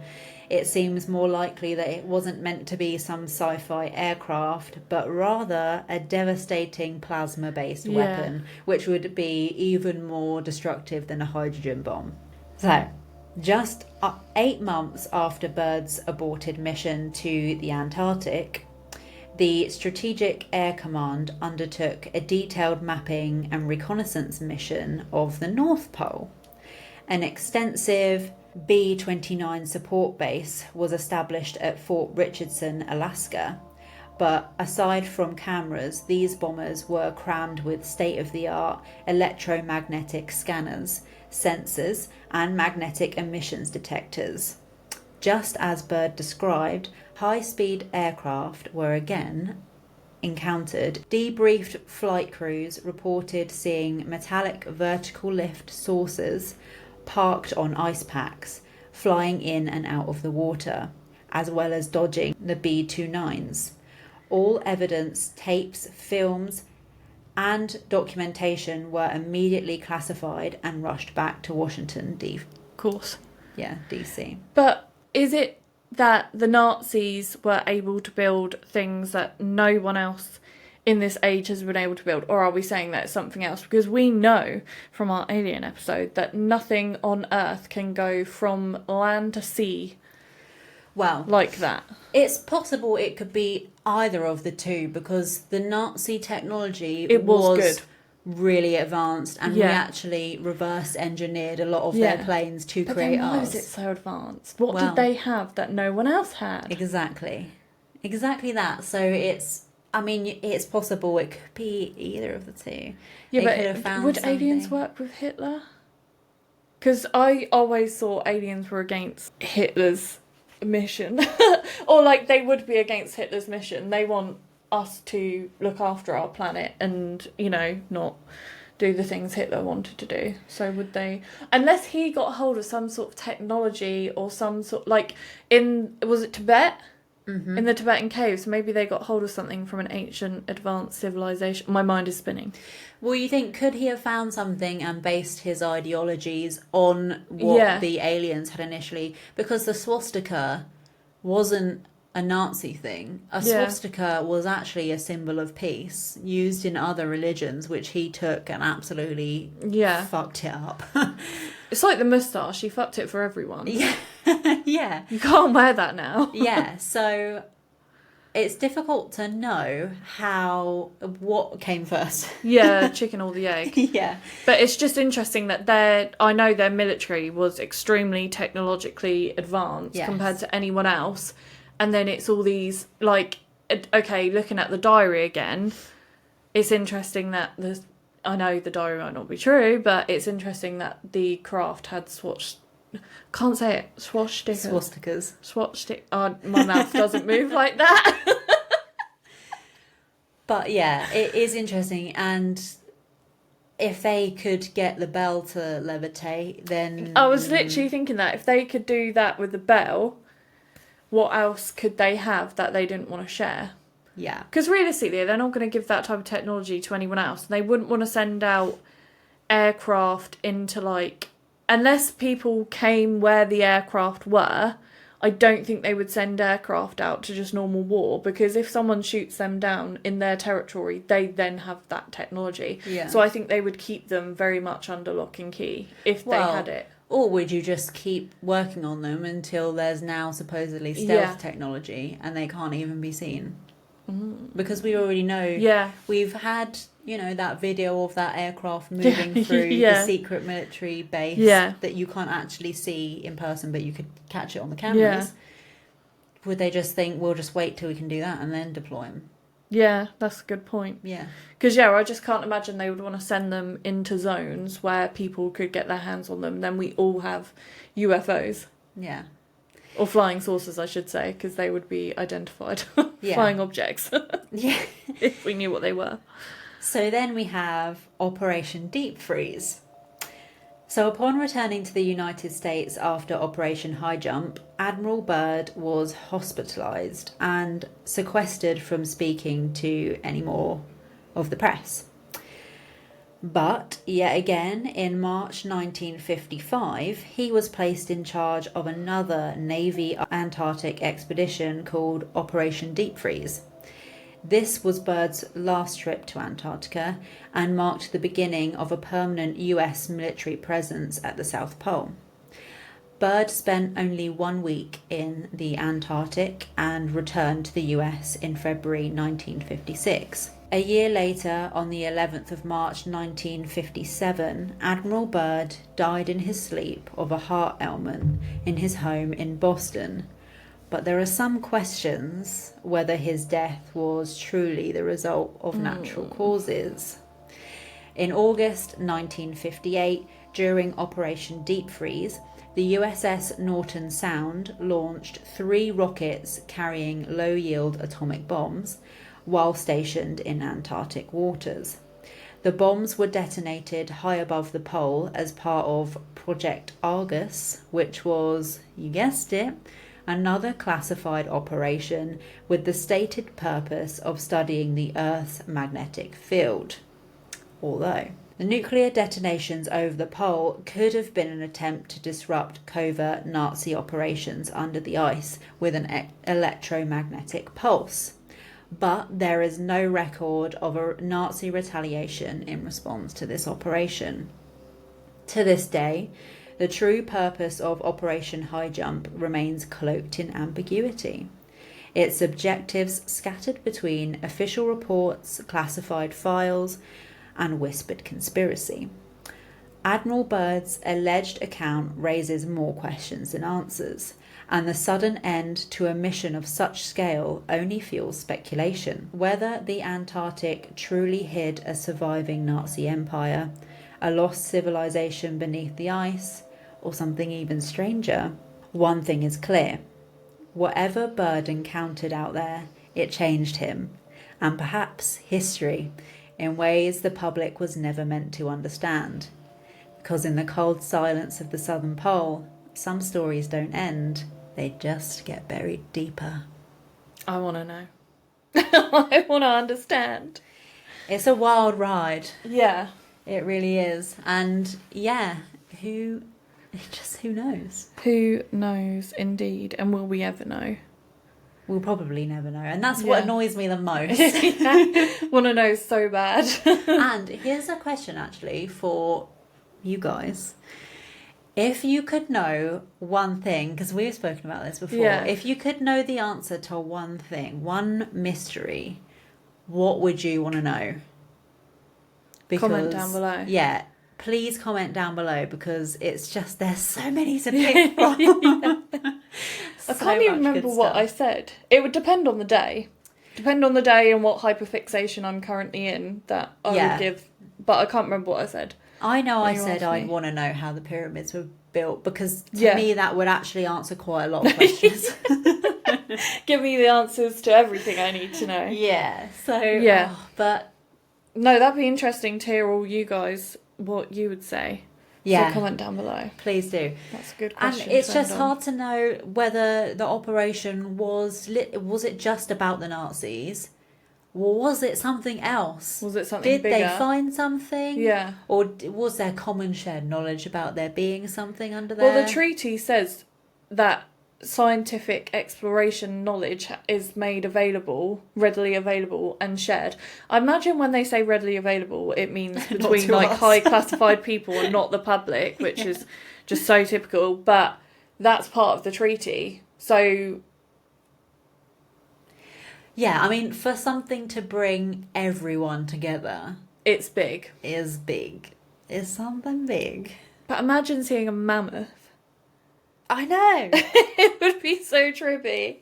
it seems more likely that it wasn't meant to be some sci-fi aircraft, but rather a devastating plasma-based weapon, which would be even more destructive than a hydrogen bomb. So, just 8 months after Byrd's aborted mission to the Antarctic, the Strategic Air Command undertook a detailed mapping and reconnaissance mission of the North Pole. An extensive B-29 support base was established at Fort Richardson, Alaska, but aside from cameras, these bombers were crammed with state-of-the-art electromagnetic scanners, sensors, and magnetic emissions detectors. Just as Byrd described, high-speed aircraft were again encountered. Debriefed flight crews reported seeing metallic vertical lift saucers parked on ice packs, flying in and out of the water, as well as dodging the B-29s. All evidence, tapes, films, and documentation were immediately classified and rushed back to Washington, D.C. Of course. Yeah, D.C. But is it that the Nazis were able to build things that no one else in this age has been able to build? Or are we saying that it's something else? Because we know from our Alien episode that nothing on Earth can go from land to sea like that. It's possible it could be either of the two, because the Nazi technology was good, really advanced, and we actually reverse engineered a lot of their planes to create ours. Why was it so advanced? What did they have that no one else had? Exactly that. So it's possible it could be either of the two. Yeah, but would aliens work with Hitler? Because I always thought aliens were against Hitler's mission. Or like they would be against Hitler's mission. They want us to look after our planet and, you know, not do the things Hitler wanted to do. So would they, unless he got hold of some sort of technology or some sort, like was it Tibet? Mm-hmm. In the Tibetan caves, maybe they got hold of something from an ancient advanced civilization. My mind is spinning. Well, you think, could he have found something and based his ideologies on what the aliens had initially? Because the swastika wasn't a Nazi thing. A swastika was actually a symbol of peace used in other religions, which he took and absolutely fucked it up. It's like the moustache. He fucked it for everyone. Yeah. Yeah. You can't wear that now. Yeah. So it's difficult to know what came first. Yeah, chicken or the egg. Yeah. But it's just interesting that I know their military was extremely technologically advanced compared to anyone else. And then it's all these, like, okay, looking at the diary again, it's interesting that I know the diary might not be true, but it's interesting that the craft had can't say it, swastikas. My mouth doesn't move like that. But yeah, it is interesting, and if they could get the bell to levitate, then... I was literally thinking that if they could do that with the bell, what else could they have that they didn't want to share? Yeah. Because realistically, they're not going to give that type of technology to anyone else. They wouldn't want to send out aircraft into, like... Unless people came where the aircraft were, I don't think they would send aircraft out to just normal war. Because if someone shoots them down in their territory, they then have that technology. Yeah. So I think they would keep them very much under lock and key if they had it. Or would you just keep working on them until there's now supposedly stealth technology and they can't even be seen? Because we already know we've had, you know, that video of that aircraft moving through the secret military base that you can't actually see in person, but you could catch it on the cameras. Would they just think, we'll just wait till we can do that and then deploy them? Yeah, that's a good point. Yeah. Because, I just can't imagine they would want to send them into zones where people could get their hands on them. Then we all have UFOs. Yeah. Or flying saucers, I should say, because they would be identified. Flying objects. Yeah. If we knew what they were. So then we have Operation Deep Freeze. So upon returning to the United States after Operation Highjump, Admiral Byrd was hospitalised and sequestered from speaking to any more of the press. But, yet again, in March 1955, he was placed in charge of another Navy Antarctic expedition called Operation Deep Freeze. This was Byrd's last trip to Antarctica and marked the beginning of a permanent US military presence at the South Pole. Byrd spent only 1 week in the Antarctic and returned to the US in February 1956. A year later, on the 11th of March 1957, Admiral Byrd died in his sleep of a heart ailment in his home in Boston. But there are some questions whether his death was truly the result of natural causes. In August 1958, during Operation Deep Freeze, the USS Norton Sound launched 3 rockets carrying low-yield atomic bombs while stationed in Antarctic waters. The bombs were detonated high above the pole as part of Project Argus, which was, you guessed it, another classified operation with the stated purpose of studying the Earth's magnetic field. Although the nuclear detonations over the pole could have been an attempt to disrupt covert Nazi operations under the ice with an electromagnetic pulse. But there is no record of a Nazi retaliation in response to this operation. To this day, the true purpose of Operation Highjump remains cloaked in ambiguity. Its objectives scattered between official reports, classified files, and whispered conspiracy. Admiral Byrd's alleged account raises more questions than answers, and the sudden end to a mission of such scale only fuels speculation. Whether the Antarctic truly hid a surviving Nazi empire, a lost civilization beneath the ice, or something even stranger, one thing is clear. Whatever Byrd encountered out there, it changed him, and perhaps history, in ways the public was never meant to understand. Because in the cold silence of the Southern Pole, some stories don't end, they just get buried deeper. I want to know. I want to understand. It's a wild ride. Yeah. It really is. And yeah, who knows? Who knows, indeed. And will we ever know? We'll probably never know. And that's what annoys me the most. Want to know so bad. And here's a question actually for you guys. If you could know one thing, because we've spoken about this before, if you could know the answer to one thing, one mystery, what would you want to know? Because, comment down below. Yeah, please comment down below because it's just, there's so many to pick from. I can't even remember what I said. It would depend on the day. Depend on the day and what hyperfixation I'm currently in that I would give. But I can't remember what I said. I know I said I'd want to know how the pyramids were built because to me that would actually answer quite a lot of questions. Give me the answers to everything I need to know. Yeah. So but no, that'd be interesting to hear all you guys what you would say. Yeah. So comment down below. Please do. That's a good question. And it's just hard to know whether the operation was it just about the Nazis? Or was it something else? Was it something bigger? Did they find something? Yeah. Or was there common shared knowledge about there being something under there? Well, the treaty says that scientific exploration knowledge is made available, readily available and shared. I imagine when they say readily available, it means between like high classified people and not the public, which is just so typical. But that's part of the treaty. So... yeah, I mean, for something to bring everyone together... it's big. Is big. Is something big. But imagine seeing a mammoth. I know. It would be so trippy.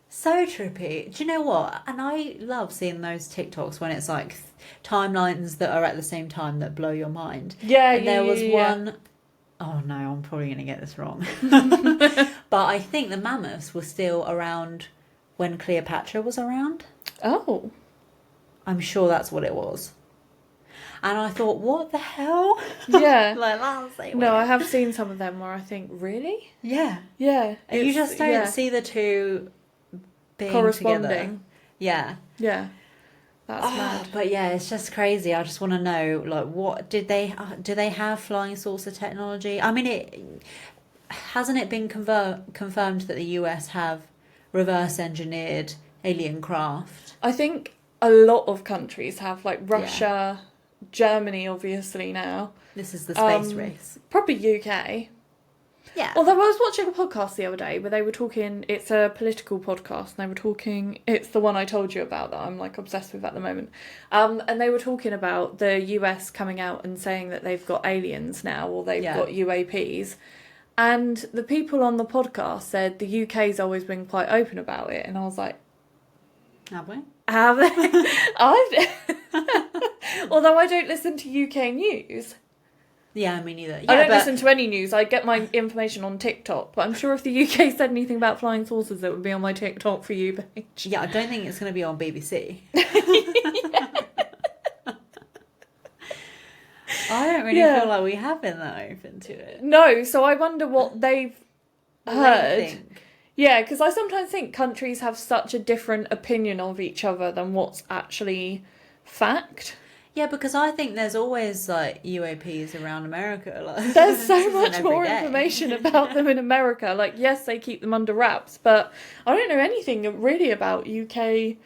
So trippy. Do you know what? And I love seeing those TikToks when it's like timelines that are at the same time that blow your mind. Yeah, and there was one... oh no, I'm probably going to get this wrong. But I think the mammoths were still around... when Cleopatra was around. Oh. I'm sure that's what it was. And I thought, what the hell? Yeah. Like, that's so weird. No, I have seen some of them where I think, really? Yeah. Yeah. You just don't see the two being corresponding. Together. Yeah. Yeah. That's mad. But yeah, it's just crazy. I just want to know, like, what do they have flying saucer technology? I mean, hasn't it been confirmed that the US have reverse engineered alien craft? I think a lot of countries have, like Russia, Germany obviously now. This is the space race. Probably UK. Yeah. Although I was watching a podcast the other day where they were talking, it's a political podcast, and they were talking, it's the one I told you about that I'm like obsessed with at the moment. And they were talking about the US coming out and saying that they've got aliens now, or they've got UAPs. And the people on the podcast said the UK's always been quite open about it. And I was like... have we? Have they? Although I don't listen to UK news. Yeah, me neither. Yeah, I don't listen to any news. I get my information on TikTok. But I'm sure if the UK said anything about flying saucers, it would be on my TikTok for you page. Yeah, I don't think it's going to be on BBC. I don't really feel like we have been that open to it. No, so I wonder what they've heard. They think. Yeah, because I sometimes think countries have such a different opinion of each other than what's actually fact. Yeah, because I think there's always like UAPs around America. Like, there's so much more information about them in America. Like, yes, they keep them under wraps, but I don't know anything really about UK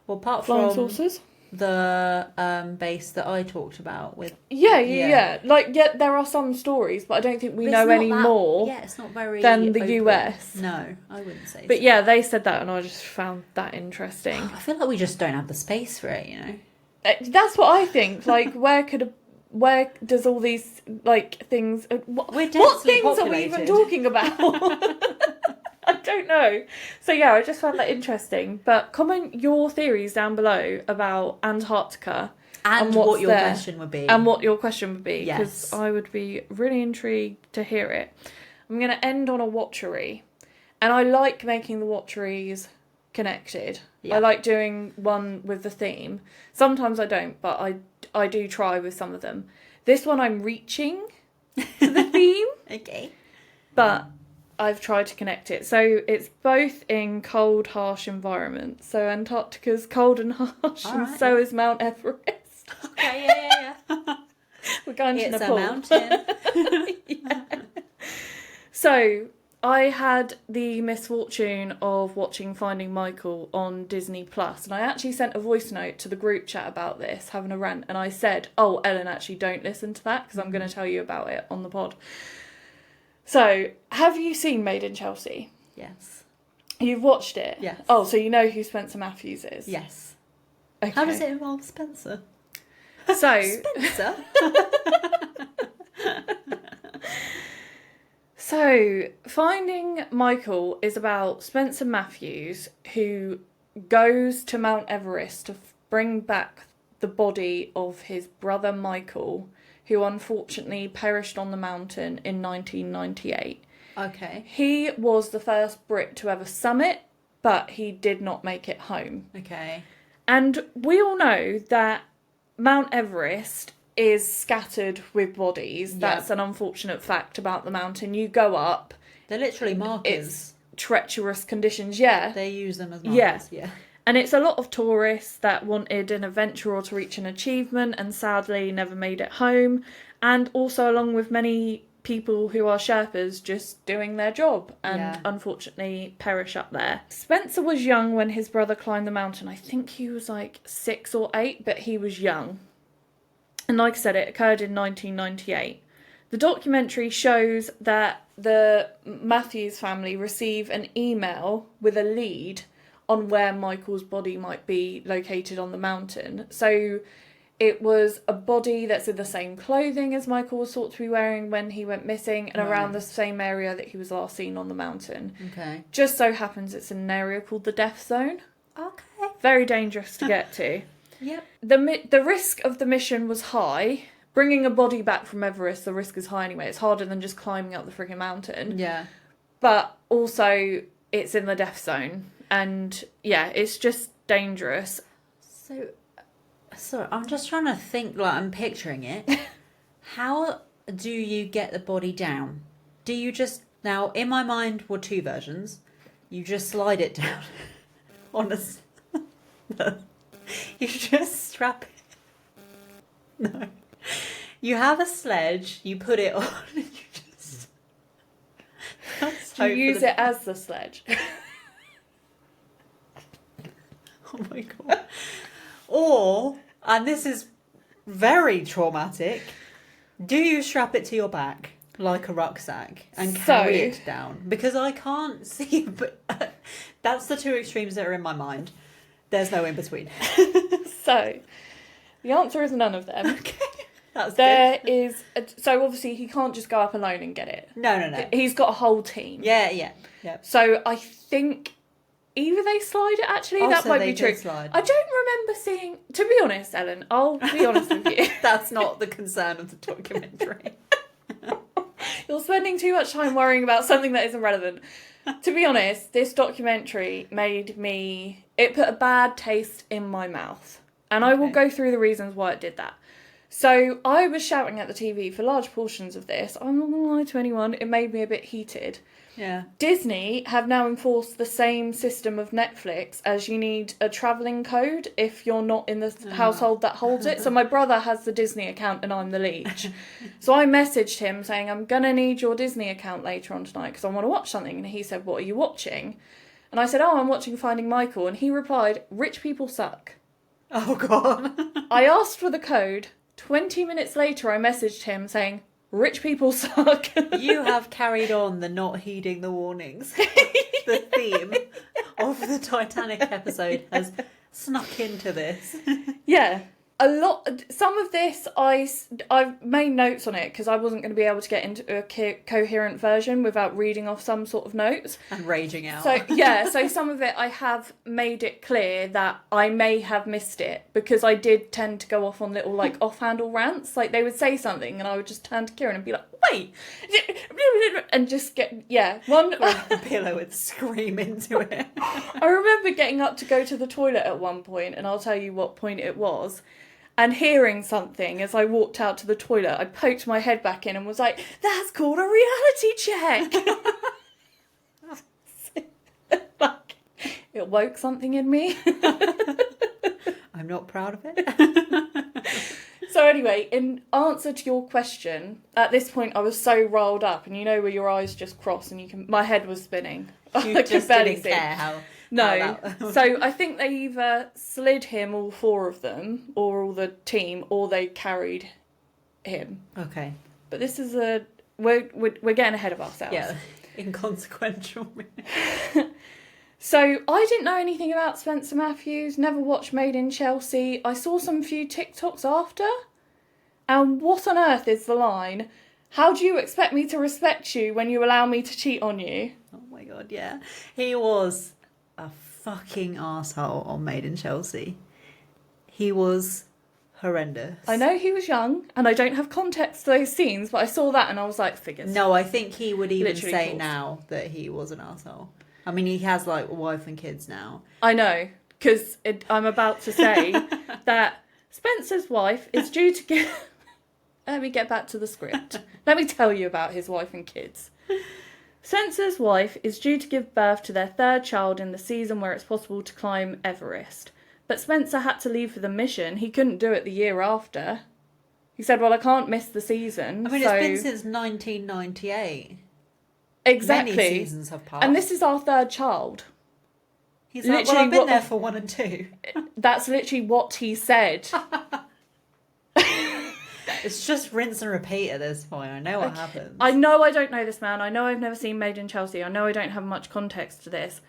apart flying from saucers. The base that I talked about with... Yeah. Like, there are some stories, but I don't think we know any more it's not very than the open. US. No, I wouldn't say But so. yeah, they said that and I just found that interesting. I feel like we just don't have the space for it, you know? That's what I think. Like, where does all these, like, things... what things populated. are we even talking about? I don't know. So yeah, I just found that interesting. But comment your theories down below about Antarctica. And what your question would be. And what your question would be. Yes. Because I would be really intrigued to hear it. I'm going to end on a watchery. And I like making the watcheries connected. Yeah. I like doing one with the theme. Sometimes I don't, but I do try with some of them. This one I'm reaching for the theme, Okay. but I've tried to connect it. So it's both in cold, harsh environments. So Antarctica's cold and harsh, All and right, so yeah. is Mount Everest. Okay, yeah. We're going to It's a Nepal. mountain. Yeah. So I had the misfortune of watching Finding Michael on Disney Plus, and I actually sent a voice note to the group chat about this, having a rant, and I said, "Oh, Ellen, actually, don't listen to that because I'm going to tell you about it on the pod." So, have you seen Made in Chelsea? Yes. You've watched it? Yes. Oh, so you know who Spencer Matthews is? Yes. Okay. How does it involve Spencer? So, Spencer? So, Finding Michael is about Spencer Matthews, who goes to Mount Everest to bring back the body of his brother Michael, who unfortunately perished on the mountain in 1998. Okay. He was the first Brit to ever summit, but he did not make it home. Okay. And we all know that Mount Everest is scattered with bodies. Yeah. That's an unfortunate fact about the mountain. You go up, They're literally markers. it's treacherous conditions, yeah. They use them as Yeah. markers. Yeah. And it's a lot of tourists that wanted an adventure or to reach an achievement and sadly never made it home. And also along with many people who are Sherpas just doing their job and Yeah. unfortunately perish up there. Spencer was young when his brother climbed the mountain. I think he was like 6 or 8, but he was young. And like I said, it occurred in 1998. The documentary shows that the Matthews family receive an email with a lead on where Michael's body might be located on the mountain. So it was a body that's in the same clothing as Michael was thought to be wearing when he went missing, and around the same area that he was last seen on the mountain. Okay. Just so happens it's in an area called the Death Zone. Okay. Very dangerous to get to. Yep. The risk of the mission was high. Bringing a body back from Everest, the risk is high anyway. It's harder than just climbing up the freaking mountain. Yeah. But also, it's in the death zone. And yeah, it's just dangerous. So, sorry, I'm just trying to think, like, I'm picturing it. How do you get the body down? Do you just, now, in my mind were two versions. You just slide it down on a, you just strap it. No. You have a sledge, you put it on, and you just... Do you use it as the sledge? Oh my god. Or, and this is very traumatic, do you strap it to your back like a rucksack and carry it down? Because I can't see, but that's the two extremes that are in my mind. There's no in between. So, the answer is none of them. Okay. That's There good. is... So, obviously, he can't just go up alone and get it. No. He's got a whole team. Yeah. So, I think... Either they slide it, actually, Oh, that so might they be true. did slide. I don't remember seeing... To be honest, Ellen, I'll be honest with you. That's not the concern of the documentary. You're spending too much time worrying about something that isn't relevant. To be honest, this documentary made me... It put a bad taste in my mouth. And I will Okay. go through the reasons why it did that. So, I was shouting at the TV for large portions of this. I'm not going to lie to anyone, it made me a bit heated. Yeah. Disney have now enforced the same system of Netflix as you need a travelling code if you're not in the household that holds it. So my brother has the Disney account and I'm the leech. So I messaged him saying, I'm going to need your Disney account later on tonight because I want to watch something. And he said, what are you watching? And I said, oh, I'm watching Finding Michael. And he replied, rich people suck. Oh, God. I asked for the code. 20 minutes later, I messaged him saying, rich people suck. You have carried on the not heeding the warnings. The theme of the Titanic episode has snuck into this. Yeah. Some of this, I've made notes on it because I wasn't going to be able to get into a coherent version without reading off some sort of notes. And raging out. So, yeah, so some of it I have made it clear that I may have missed it because I did tend to go off on little, like, off-handle rants. Like, they would say something and I would just turn to Kieran and be like, wait, and just one. Grab the pillow and scream into it. I remember getting up to go to the toilet at one point, and I'll tell you what point it was, and hearing something as I walked out to the toilet. I poked my head back in and was like, "That's called a reality check." Like, it woke something in me. I'm not proud of it. So anyway, in answer to your question, at this point I was so rolled up, and you know where your eyes just cross and my head was spinning. You I just could barely didn't see. care how... No. So I think they either slid him, all four of them, or all the team, or they carried him. Okay. But this is we're getting ahead of ourselves. Yeah, inconsequential. So I didn't know anything about Spencer Matthews, never watched Made in Chelsea. I saw some few TikToks after. And what on earth is the line? How do you expect me to respect you when you allow me to cheat on you? Oh my god, yeah. He was a fucking arsehole on Made in Chelsea. He was horrendous. I know he was young, and I don't have context to those scenes, but I saw that and I was like, figures. No, I think he would even Literally say cool. now that he was an arsehole. I mean, he has, like, a wife and kids now. I know, because I'm about to say that Spencer's wife is due to get... Let me get back to the script. Let me tell you about his wife and kids. Spencer's wife is due to give birth to their third child in the season where it's possible to climb Everest. But Spencer had to leave for the mission. He couldn't do it the year after. He said, well, I can't miss the season. I mean, so... it's been since 1998. Exactly. Many seasons have passed. And this is our third child. He's like, literally well, I've been what- there for 1 and 2. That's literally what he said. It's just rinse and repeat at this point. I know what happens. I know I don't know this man. I know I've never seen Made in Chelsea. I know I don't have much context to this.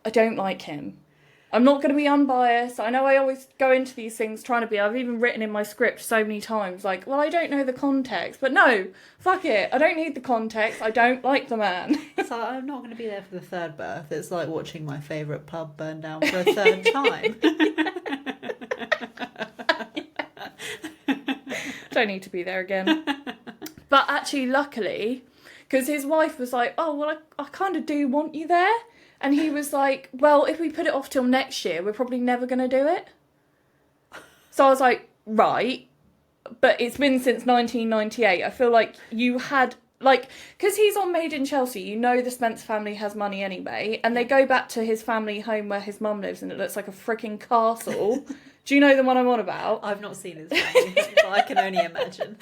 I don't like him. I'm not going to be unbiased. I know I always go into these things trying to be. I've even written in my script so many times, like, well, I don't know the context. But no, fuck it. I don't need the context. I don't like the man. It's like, I'm not going to be there for the third birth. It's like watching my favourite pub burn down for a third time. Don't need to be there again. But actually, luckily, because his wife was like, oh, well, I kind of do want you there. And he was like, well, if we put it off till next year, we're probably never going to do it. So I was like, right. But it's been since 1998. I feel like you had, like, because he's on Made in Chelsea, you know the Spence family has money anyway. And they go back to his family home where his mum lives and it looks like a freaking castle. Do you know the one I'm on about? I've not seen his family, but I can only imagine.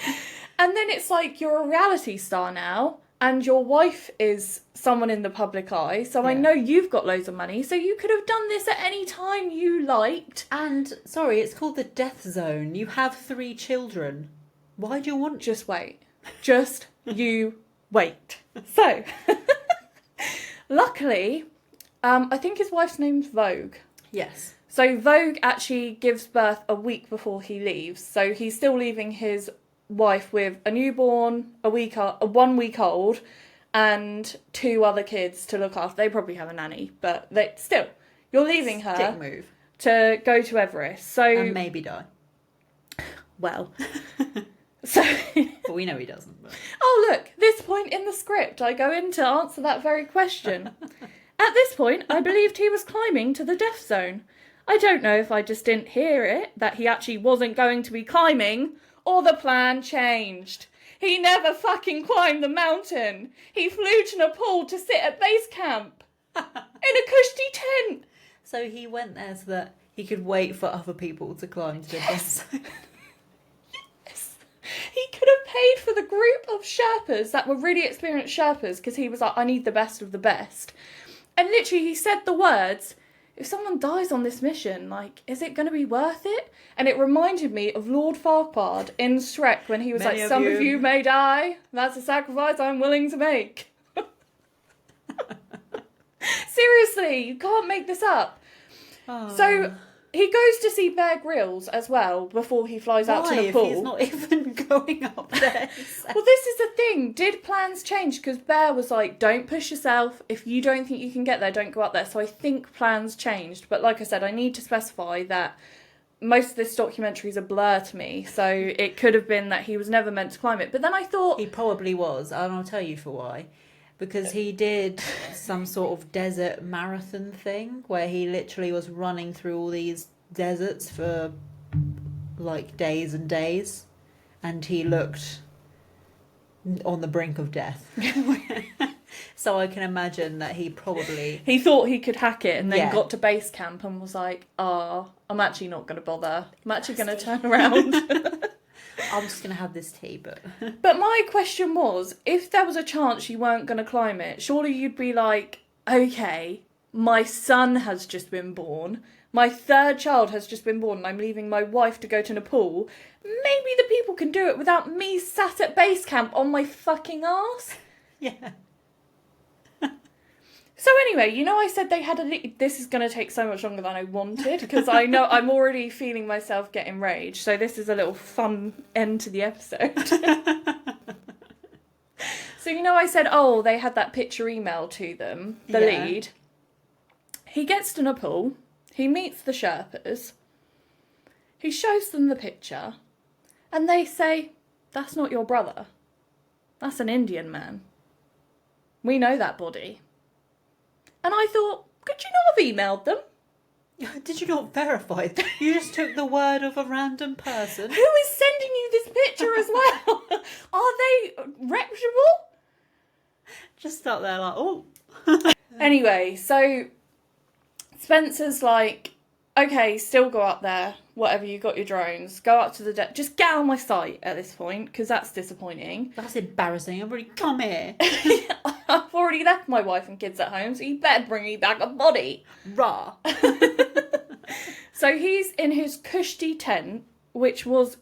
And then it's like, you're a reality star now. And your wife is someone in the public eye, so I know you've got loads of money, so you could have done this at any time you liked. And, sorry, it's called the death zone. You have 3 children. Why do you want... Just wait. Just you wait. So, luckily, I think his wife's name's Vogue. Yes. So Vogue actually gives birth a week before he leaves, so he's still leaving his wife with a newborn, a 1 week old, and 2 other kids to look after. They probably have a nanny, but you're leaving her Dick move. to go to Everest. So And maybe die. well, so But we know he doesn't. But... oh look, this point in the script, I go in to answer that very question. At this point, I believed he was climbing to the death zone. I don't know if I just didn't hear it that he actually wasn't going to be climbing. Or the plan changed. He never fucking climbed the mountain. He flew to Nepal to sit at base camp. In a cushy tent. So he went there so that he could wait for other people to climb to the death zone. Yes. He could have paid for the group of Sherpas that were really experienced Sherpas because he was like, I need the best of the best. And literally he said the words, if someone dies on this mission, like, is it going to be worth it? And it reminded me of Lord Farquaad in Shrek when he was Many like, of some you. of you may die. That's a sacrifice I'm willing to make. Seriously, you can't make this up. Oh. So he goes to see Bear Grylls as well before he flies out to Why, Nepal. if he's not even going up there? Well, this is the thing. Did plans change? Because Bear was like, don't push yourself. If you don't think you can get there, don't go up there. So I think plans changed. But like I said, I need to specify that most of this documentary is a blur to me, so it could have been that he was never meant to climb it. But then I thought... He probably was, and I'll tell you for why. Because he did some sort of desert marathon thing where he literally was running through all these deserts for like days and days, and he looked on the brink of death. So I can imagine that he probably... He thought he could hack it and then Yeah. got to base camp and was like, I'm actually not going to bother. I'm actually going to turn around. I'm just going to have this tea, but... But my question was, if there was a chance you weren't going to climb it, surely you'd be like, okay, my son has just been born. My third child has just been born and I'm leaving my wife to go to Nepal. Maybe the people can do it without me sat at base camp on my fucking arse. Yeah. So anyway, you know I said they had this is going to take so much longer than I wanted because I know I'm already feeling myself get enraged. So this is a little fun end to the episode. So you know I said, they had that picture emailed to them, the lead. He gets to Nepal. He meets the Sherpas. He shows them the picture. And they say, that's not your brother. That's an Indian man. We know that body. And I thought, could you not have emailed them? Did you not verify that? You just took the word of a random person? Who is sending you this picture as well? Are they reputable? Just start there like, oh. Anyway, so Spencer's like, okay, still go up there. Whatever, you got your drones. Go up to the deck. Just get out of my sight at this point, because that's disappointing. That's embarrassing. I've already come here. I've already left my wife and kids at home, so you better bring me back a body. Rah. So he's in his cushy tent, which was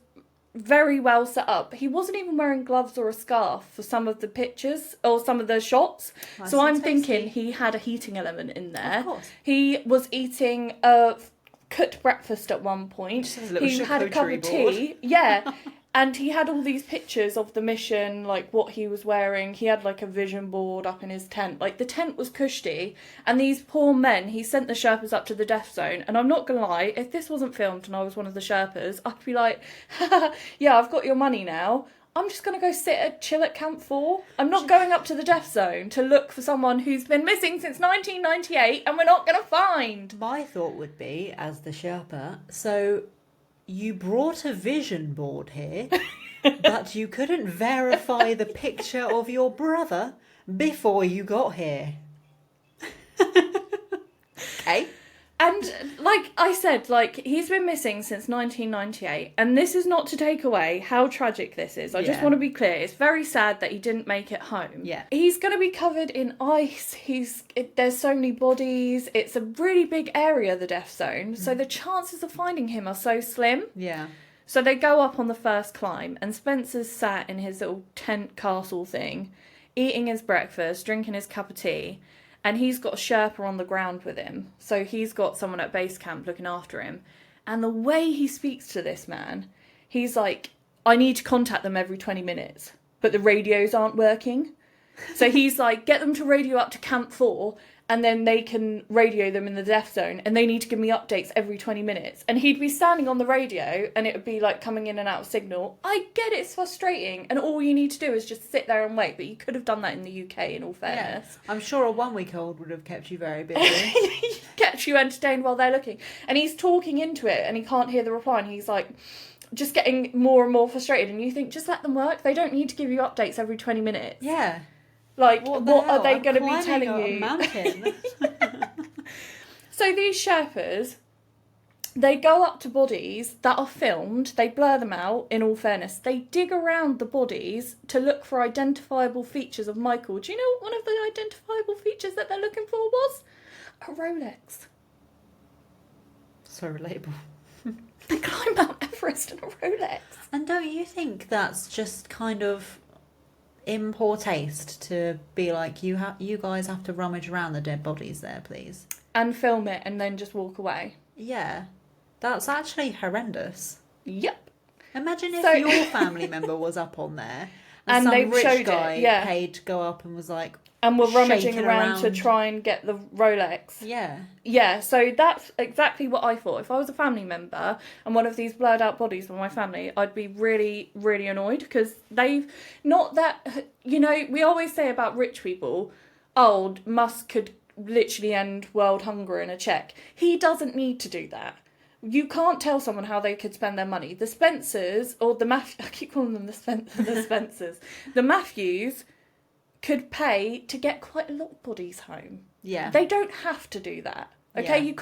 very well set up. He wasn't even wearing gloves or a scarf for some of the pictures or some of the shots. Nice so I'm and tasty. thinking he had a heating element in there. Of course. He was eating a cooked breakfast at one point. Just a little He had a cup charcuterie of tea. Yeah. And he had all these pictures of the mission, like what he was wearing. He had like a vision board up in his tent. Like the tent was cushy. And these poor men, he sent the Sherpas up to the death zone. And I'm not going to lie, if this wasn't filmed and I was one of the Sherpas, I'd be like, yeah, I've got your money now. I'm just going to go chill at Camp 4. I'm not going up to the death zone to look for someone who's been missing since 1998 and we're not going to find. My thought would be, as the Sherpa, so you brought a vision board here, but you couldn't verify the picture of your brother before you got here. Okay. And like I said, like he's been missing since 1998, and this is not to take away how tragic this is. I just Yeah. want to be clear. It's very sad that he didn't make it home. Yeah. He's going to be covered in ice. There's so many bodies. It's a really big area, the death zone. So the chances of finding him are so slim. Yeah. So they go up on the first climb, and Spencer's sat in his little tent castle thing, eating his breakfast, drinking his cup of tea. And he's got a Sherpa on the ground with him. So he's got someone at base camp looking after him. And the way he speaks to this man, he's like, I need to contact them every 20 minutes. But the radios aren't working. So he's like, get them to radio up to Camp 4. And then they can radio them in the death zone. And they need to give me updates every 20 minutes. And he'd be standing on the radio. And it would be like coming in and out of signal. I get it's frustrating. And all you need to do is just sit there and wait. But you could have done that in the UK, in all fairness. I'm sure a 1-week-old would have kept you very busy. Kept you entertained while they're looking. And he's talking into it. And he can't hear the reply. And he's like, just getting more and more frustrated. And you think, just let them work. They don't need to give you updates every 20 minutes. Yeah. Like, What are they I'm going to be climbing telling up a you? mountain. So these Sherpas, they go up to bodies that are filmed. They blur them out, in all fairness. They dig around the bodies to look for identifiable features of Michael. Do you know what one of the identifiable features that they're looking for was? A Rolex. So relatable. They climb Mount Everest in a Rolex. And don't you think that's just kind of in poor taste to be like, you guys have to rummage around the dead bodies there, please? And film it and then just walk away. Yeah. That's actually horrendous. Yep. Imagine if So- your family member was up on there And some they've rich showed it, guy yeah. paid to go up and was like, and were rummaging shaking around to try and get the Rolex. Yeah. Yeah, so that's exactly what I thought. If I was a family member and one of these blurred out bodies were my family, I'd be really, really annoyed because they've not that, you know, we always say about rich people, oh, Musk could literally end world hunger in a check. He doesn't need to do that. You can't tell someone how they could spend their money. The Spencers, or the I keep calling them the Spencers, the Matthews could pay to get quite a lot of bodies home. Yeah. They don't have to do that. Okay,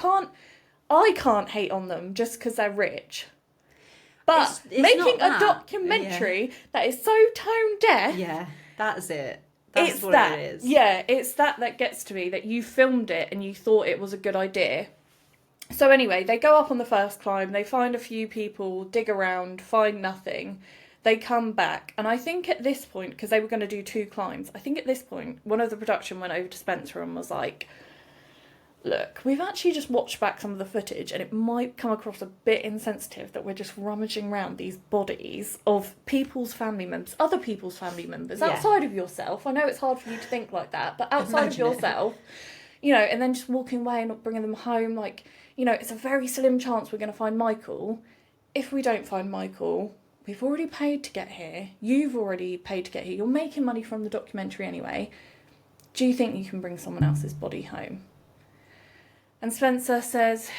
I can't hate on them just because they're rich. But It's making not a documentary that is so tone deaf. Yeah, that's it. That's what that. it is. Yeah, it's that gets to me, that you filmed it and you thought it was a good idea. So anyway, they go up on the first climb, they find a few people, dig around, find nothing. They come back, and I think at this point, because they were going to do 2 climbs, I think at this point, one of the production went over to Spencer and was like, look, we've actually just watched back some of the footage, and it might come across a bit insensitive that we're just rummaging around these bodies of people's family members, other people's family members, outside of yourself. I know it's hard for you to think like that, but outside of yourself, you know, and then just walking away and not bringing them home, like, you know, it's a very slim chance we're going to find Michael. If we don't find Michael, we've already paid to get here. You've already paid to get here. You're making money from the documentary anyway. Do you think you can bring someone else's body home? And Spencer says,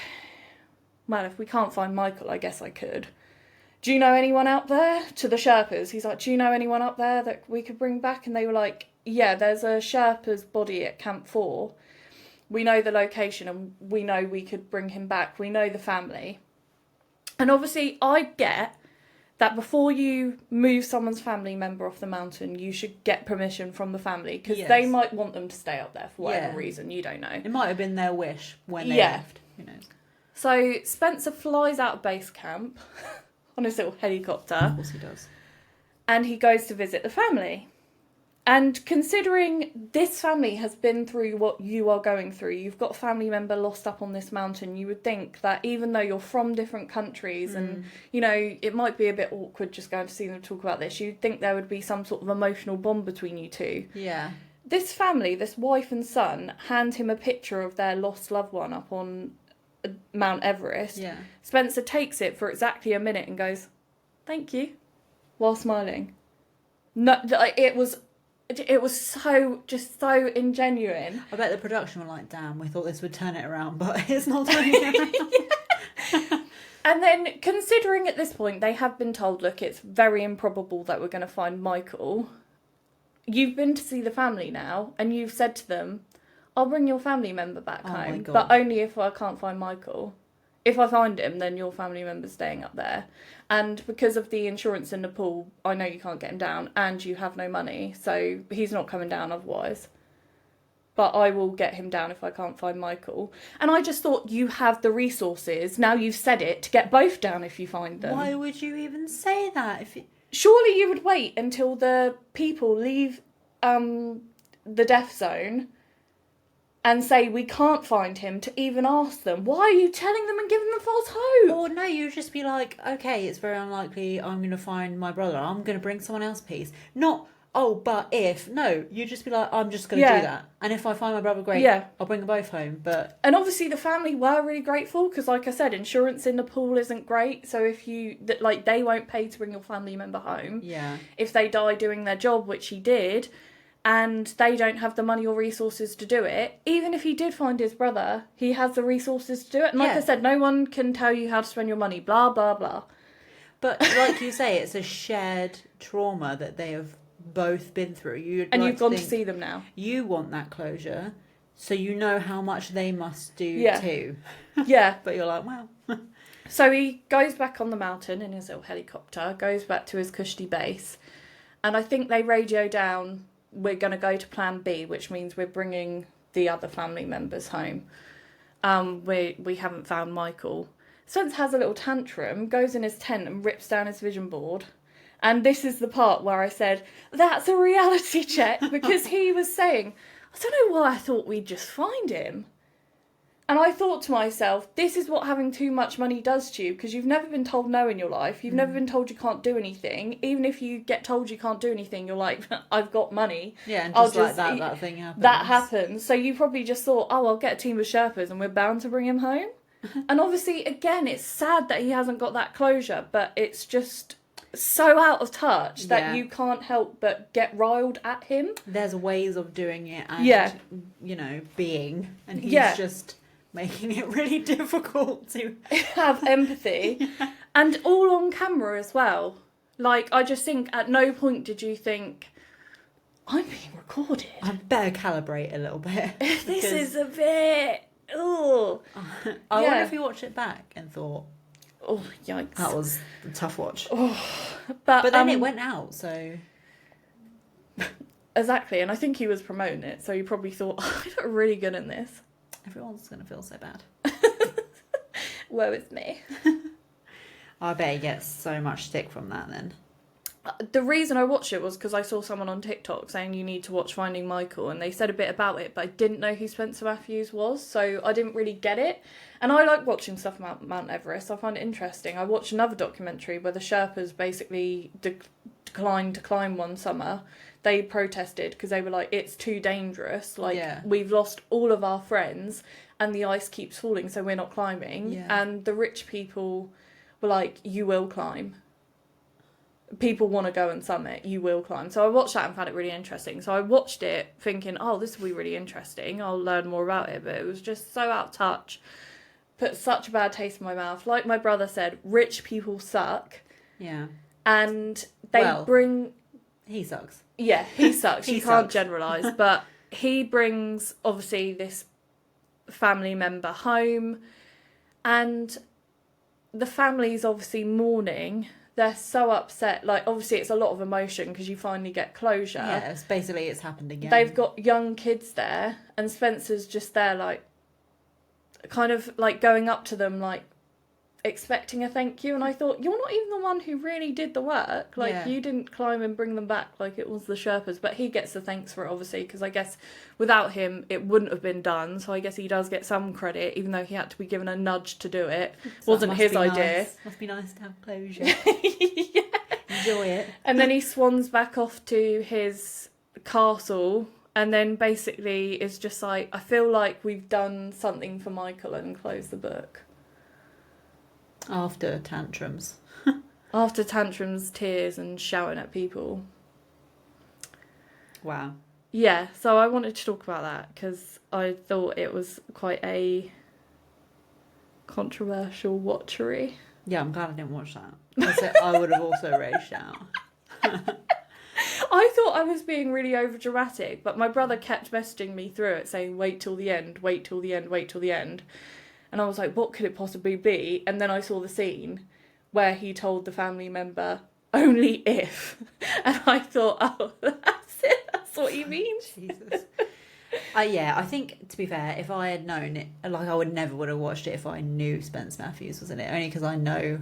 well, if we can't find Michael, I guess I could. Do you know anyone out there? To the Sherpas. He's like, do you know anyone up there that we could bring back? And they were like, yeah, there's a Sherpa's body at Camp 4. We know the location and we know we could bring him back. We know the family. And obviously, I get that before you move someone's family member off the mountain, you should get permission from the family, because they might want them to stay up there for whatever reason, you don't know. It might have been their wish when they left, who knows. So Spencer flies out of base camp on his little helicopter. Of course he does. And he goes to visit the family. And considering this family has been through what you are going through, you've got a family member lost up on this mountain, you would think that even though you're from different countries and, you know, it might be a bit awkward just going to see them talk about this, you'd think there would be some sort of emotional bond between you two. Yeah. This family, this wife and son, hand him a picture of their lost loved one up on Mount Everest. Yeah. Spencer takes it for exactly a minute and goes, thank you, while smiling. No, it was so ingenuine. I bet the production were like, damn, we thought this would turn it around, but it's not turning it around. And then, considering at this point they have been told, look, it's very improbable that we're going to find Michael, you've been to see the family now, and you've said to them, I'll bring your family member back home, but only if I can't find Michael. If I find him, then your family member's staying up there. And because of the insurance in Nepal, I know you can't get him down, and you have no money, so he's not coming down otherwise. But I will get him down if I can't find Michael. And I just thought, you have the resources, now you've said it, to get both down if you find them. Why would you even say that? Surely you would wait until the people leave the death zone and say we can't find him to even ask them. Why are you telling them and giving them false hope? Or no, you just be like, okay, it's very unlikely I'm going to find my brother. I'm going to bring someone else peace. Not, oh, but if. No, you just be like, I'm just going to do that. And if I find my brother, great, I'll bring them both home. But and obviously the family were really grateful because, like I said, insurance in Nepal isn't great. So if they won't pay to bring your family member home. Yeah. If they die doing their job, which he did, and they don't have the money or resources to do it, even if he did find his brother, he has the resources to do it. And like I said, no one can tell you how to spend your money, blah, blah, blah. But like you say, it's a shared trauma that they have both been through. You've gone to see them now. You want that closure, so you know how much they must do too. Yeah. But you're like, wow. So he goes back on the mountain in his little helicopter, goes back to his cushy base, and I think they radio down, we're going to go to plan B, which means we're bringing the other family members home. We haven't found Michael. Spence has a little tantrum, goes in his tent and rips down his vision board. And this is the part where I said, that's a reality check, because he was saying, I don't know why I thought we'd just find him. And I thought to myself, this is what having too much money does to you, because you've never been told no in your life. You've never been told you can't do anything. Even if you get told you can't do anything, you're like, I've got money. Yeah, and just like that thing happens. That happens. So you probably just thought, oh, I'll get a team of Sherpas and we're bound to bring him home. And obviously, again, it's sad that he hasn't got that closure, but it's just so out of touch that you can't help but get riled at him. There's ways of doing it and, you know, being. And he's just making it really difficult to have empathy. And all on camera as well. Like, I just think at no point did you think, I'm being recorded. I better calibrate a little bit. This is a bit... Oh. I wonder if you watched it back and thought, oh, yikes. That was a tough watch. Oh. But then it went out, so... Exactly, and I think he was promoting it, so he probably thought, oh, I look really good in this. Everyone's going to feel so bad. Woe is me. I bet he gets so much stick from that then. The reason I watched it was because I saw someone on TikTok saying you need to watch Finding Michael, and they said a bit about it, but I didn't know who Spencer Matthews was, so I didn't really get it. And I like watching stuff about Mount Everest. I find it interesting. I watched another documentary where the Sherpas basically declined to climb one summer. They protested because they were like, it's too dangerous. Like, we've lost all of our friends and the ice keeps falling, so we're not climbing. Yeah. And the rich people were like, you will climb. People want to go and summit, you will climb. So I watched that and found it really interesting. So I watched it thinking, oh, this will be really interesting. I'll learn more about it. But it was just so out of touch. Put such a bad taste in my mouth. Like my brother said, rich people suck. Yeah. And they bring... He sucks. Yeah, he sucks. You can't generalise. But he brings, obviously, this family member home. And the family's obviously mourning. They're so upset. Like, obviously, it's a lot of emotion because you finally get closure. Yeah, it's happened again. They've got young kids there. And Spencer's just there, like, kind of, like, going up to them, like, expecting a thank you. And I thought, you're not even the one who really did the work. Like, you didn't climb and bring them back like it was the Sherpas. But he gets the thanks for it, obviously, because I guess without him, it wouldn't have been done. So I guess he does get some credit, even though he had to be given a nudge to do it. So wasn't his idea. Nice. Must be nice to have closure. Yeah. Enjoy it. And then he swans back off to his castle. And then basically is just like, I feel like we've done something for Michael and closed the book. After tantrums. After tantrums, tears and shouting at people. Wow. Yeah, so I wanted to talk about that because I thought it was quite a controversial watchery. Yeah, I'm glad I didn't watch that. I would have also raged out. I thought I was being really over dramatic, but my brother kept messaging me through it saying, wait till the end, wait till the end, wait till the end. And I was like, what could it possibly be? And then I saw the scene where he told the family member, only if. And I thought, oh, that's it. That's what he means. Jesus. Yeah, I think, to be fair, if I had known it, like, I would have watched it if I knew Spence Matthews was in it. Only because I know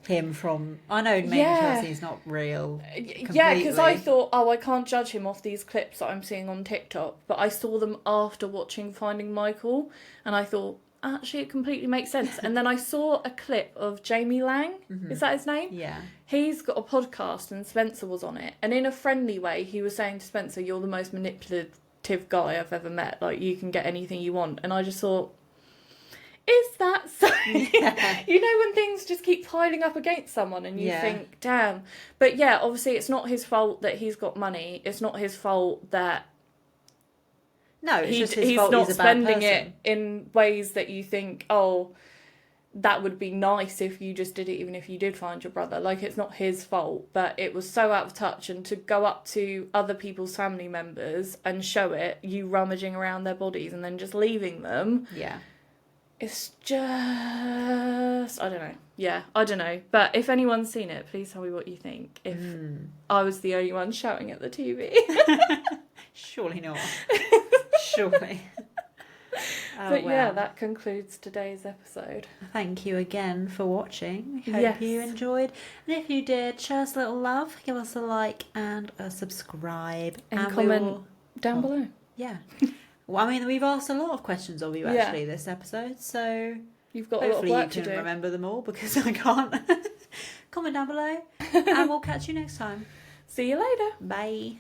him from... I know maybe Chelsea's not real completely. Yeah, because I thought, oh, I can't judge him off these clips that I'm seeing on TikTok. But I saw them after watching Finding Michael. And I thought... actually, it completely makes sense. And then I saw a clip of Jamie Lang. Mm-hmm. Is that his name? Yeah. He's got a podcast and Spencer was on it. And in a friendly way, he was saying to Spencer, you're the most manipulative guy I've ever met. Like, you can get anything you want. And I just thought, is that so? Yeah. You know when things just keep piling up against someone and you think, damn. But yeah, obviously it's not his fault that he's got money. It's not his fault that... No, it's just his fault not he's a bad spending person. it in ways that you think, oh, that would be nice if you just did it, even if you did find your brother. Like, it's not his fault, but it was so out of touch. And to go up to other people's family members and show it, you rummaging around their bodies and then just leaving them. Yeah. It's just... I don't know. Yeah, I don't know. But if anyone's seen it, please tell me what you think. If I was the only one shouting at the TV. Surely not. Surely. But yeah, that concludes today's episode. Thank you again for watching. Hope you enjoyed. And if you did, show us a little love. Give us a like and a subscribe. And comment down below. Yeah. Well, I mean, we've asked a lot of questions of you actually this episode, so You've got a lot of hopefully work you to can do. remember them all because I can't. Comment down below, and we'll catch you next time. See you later. Bye.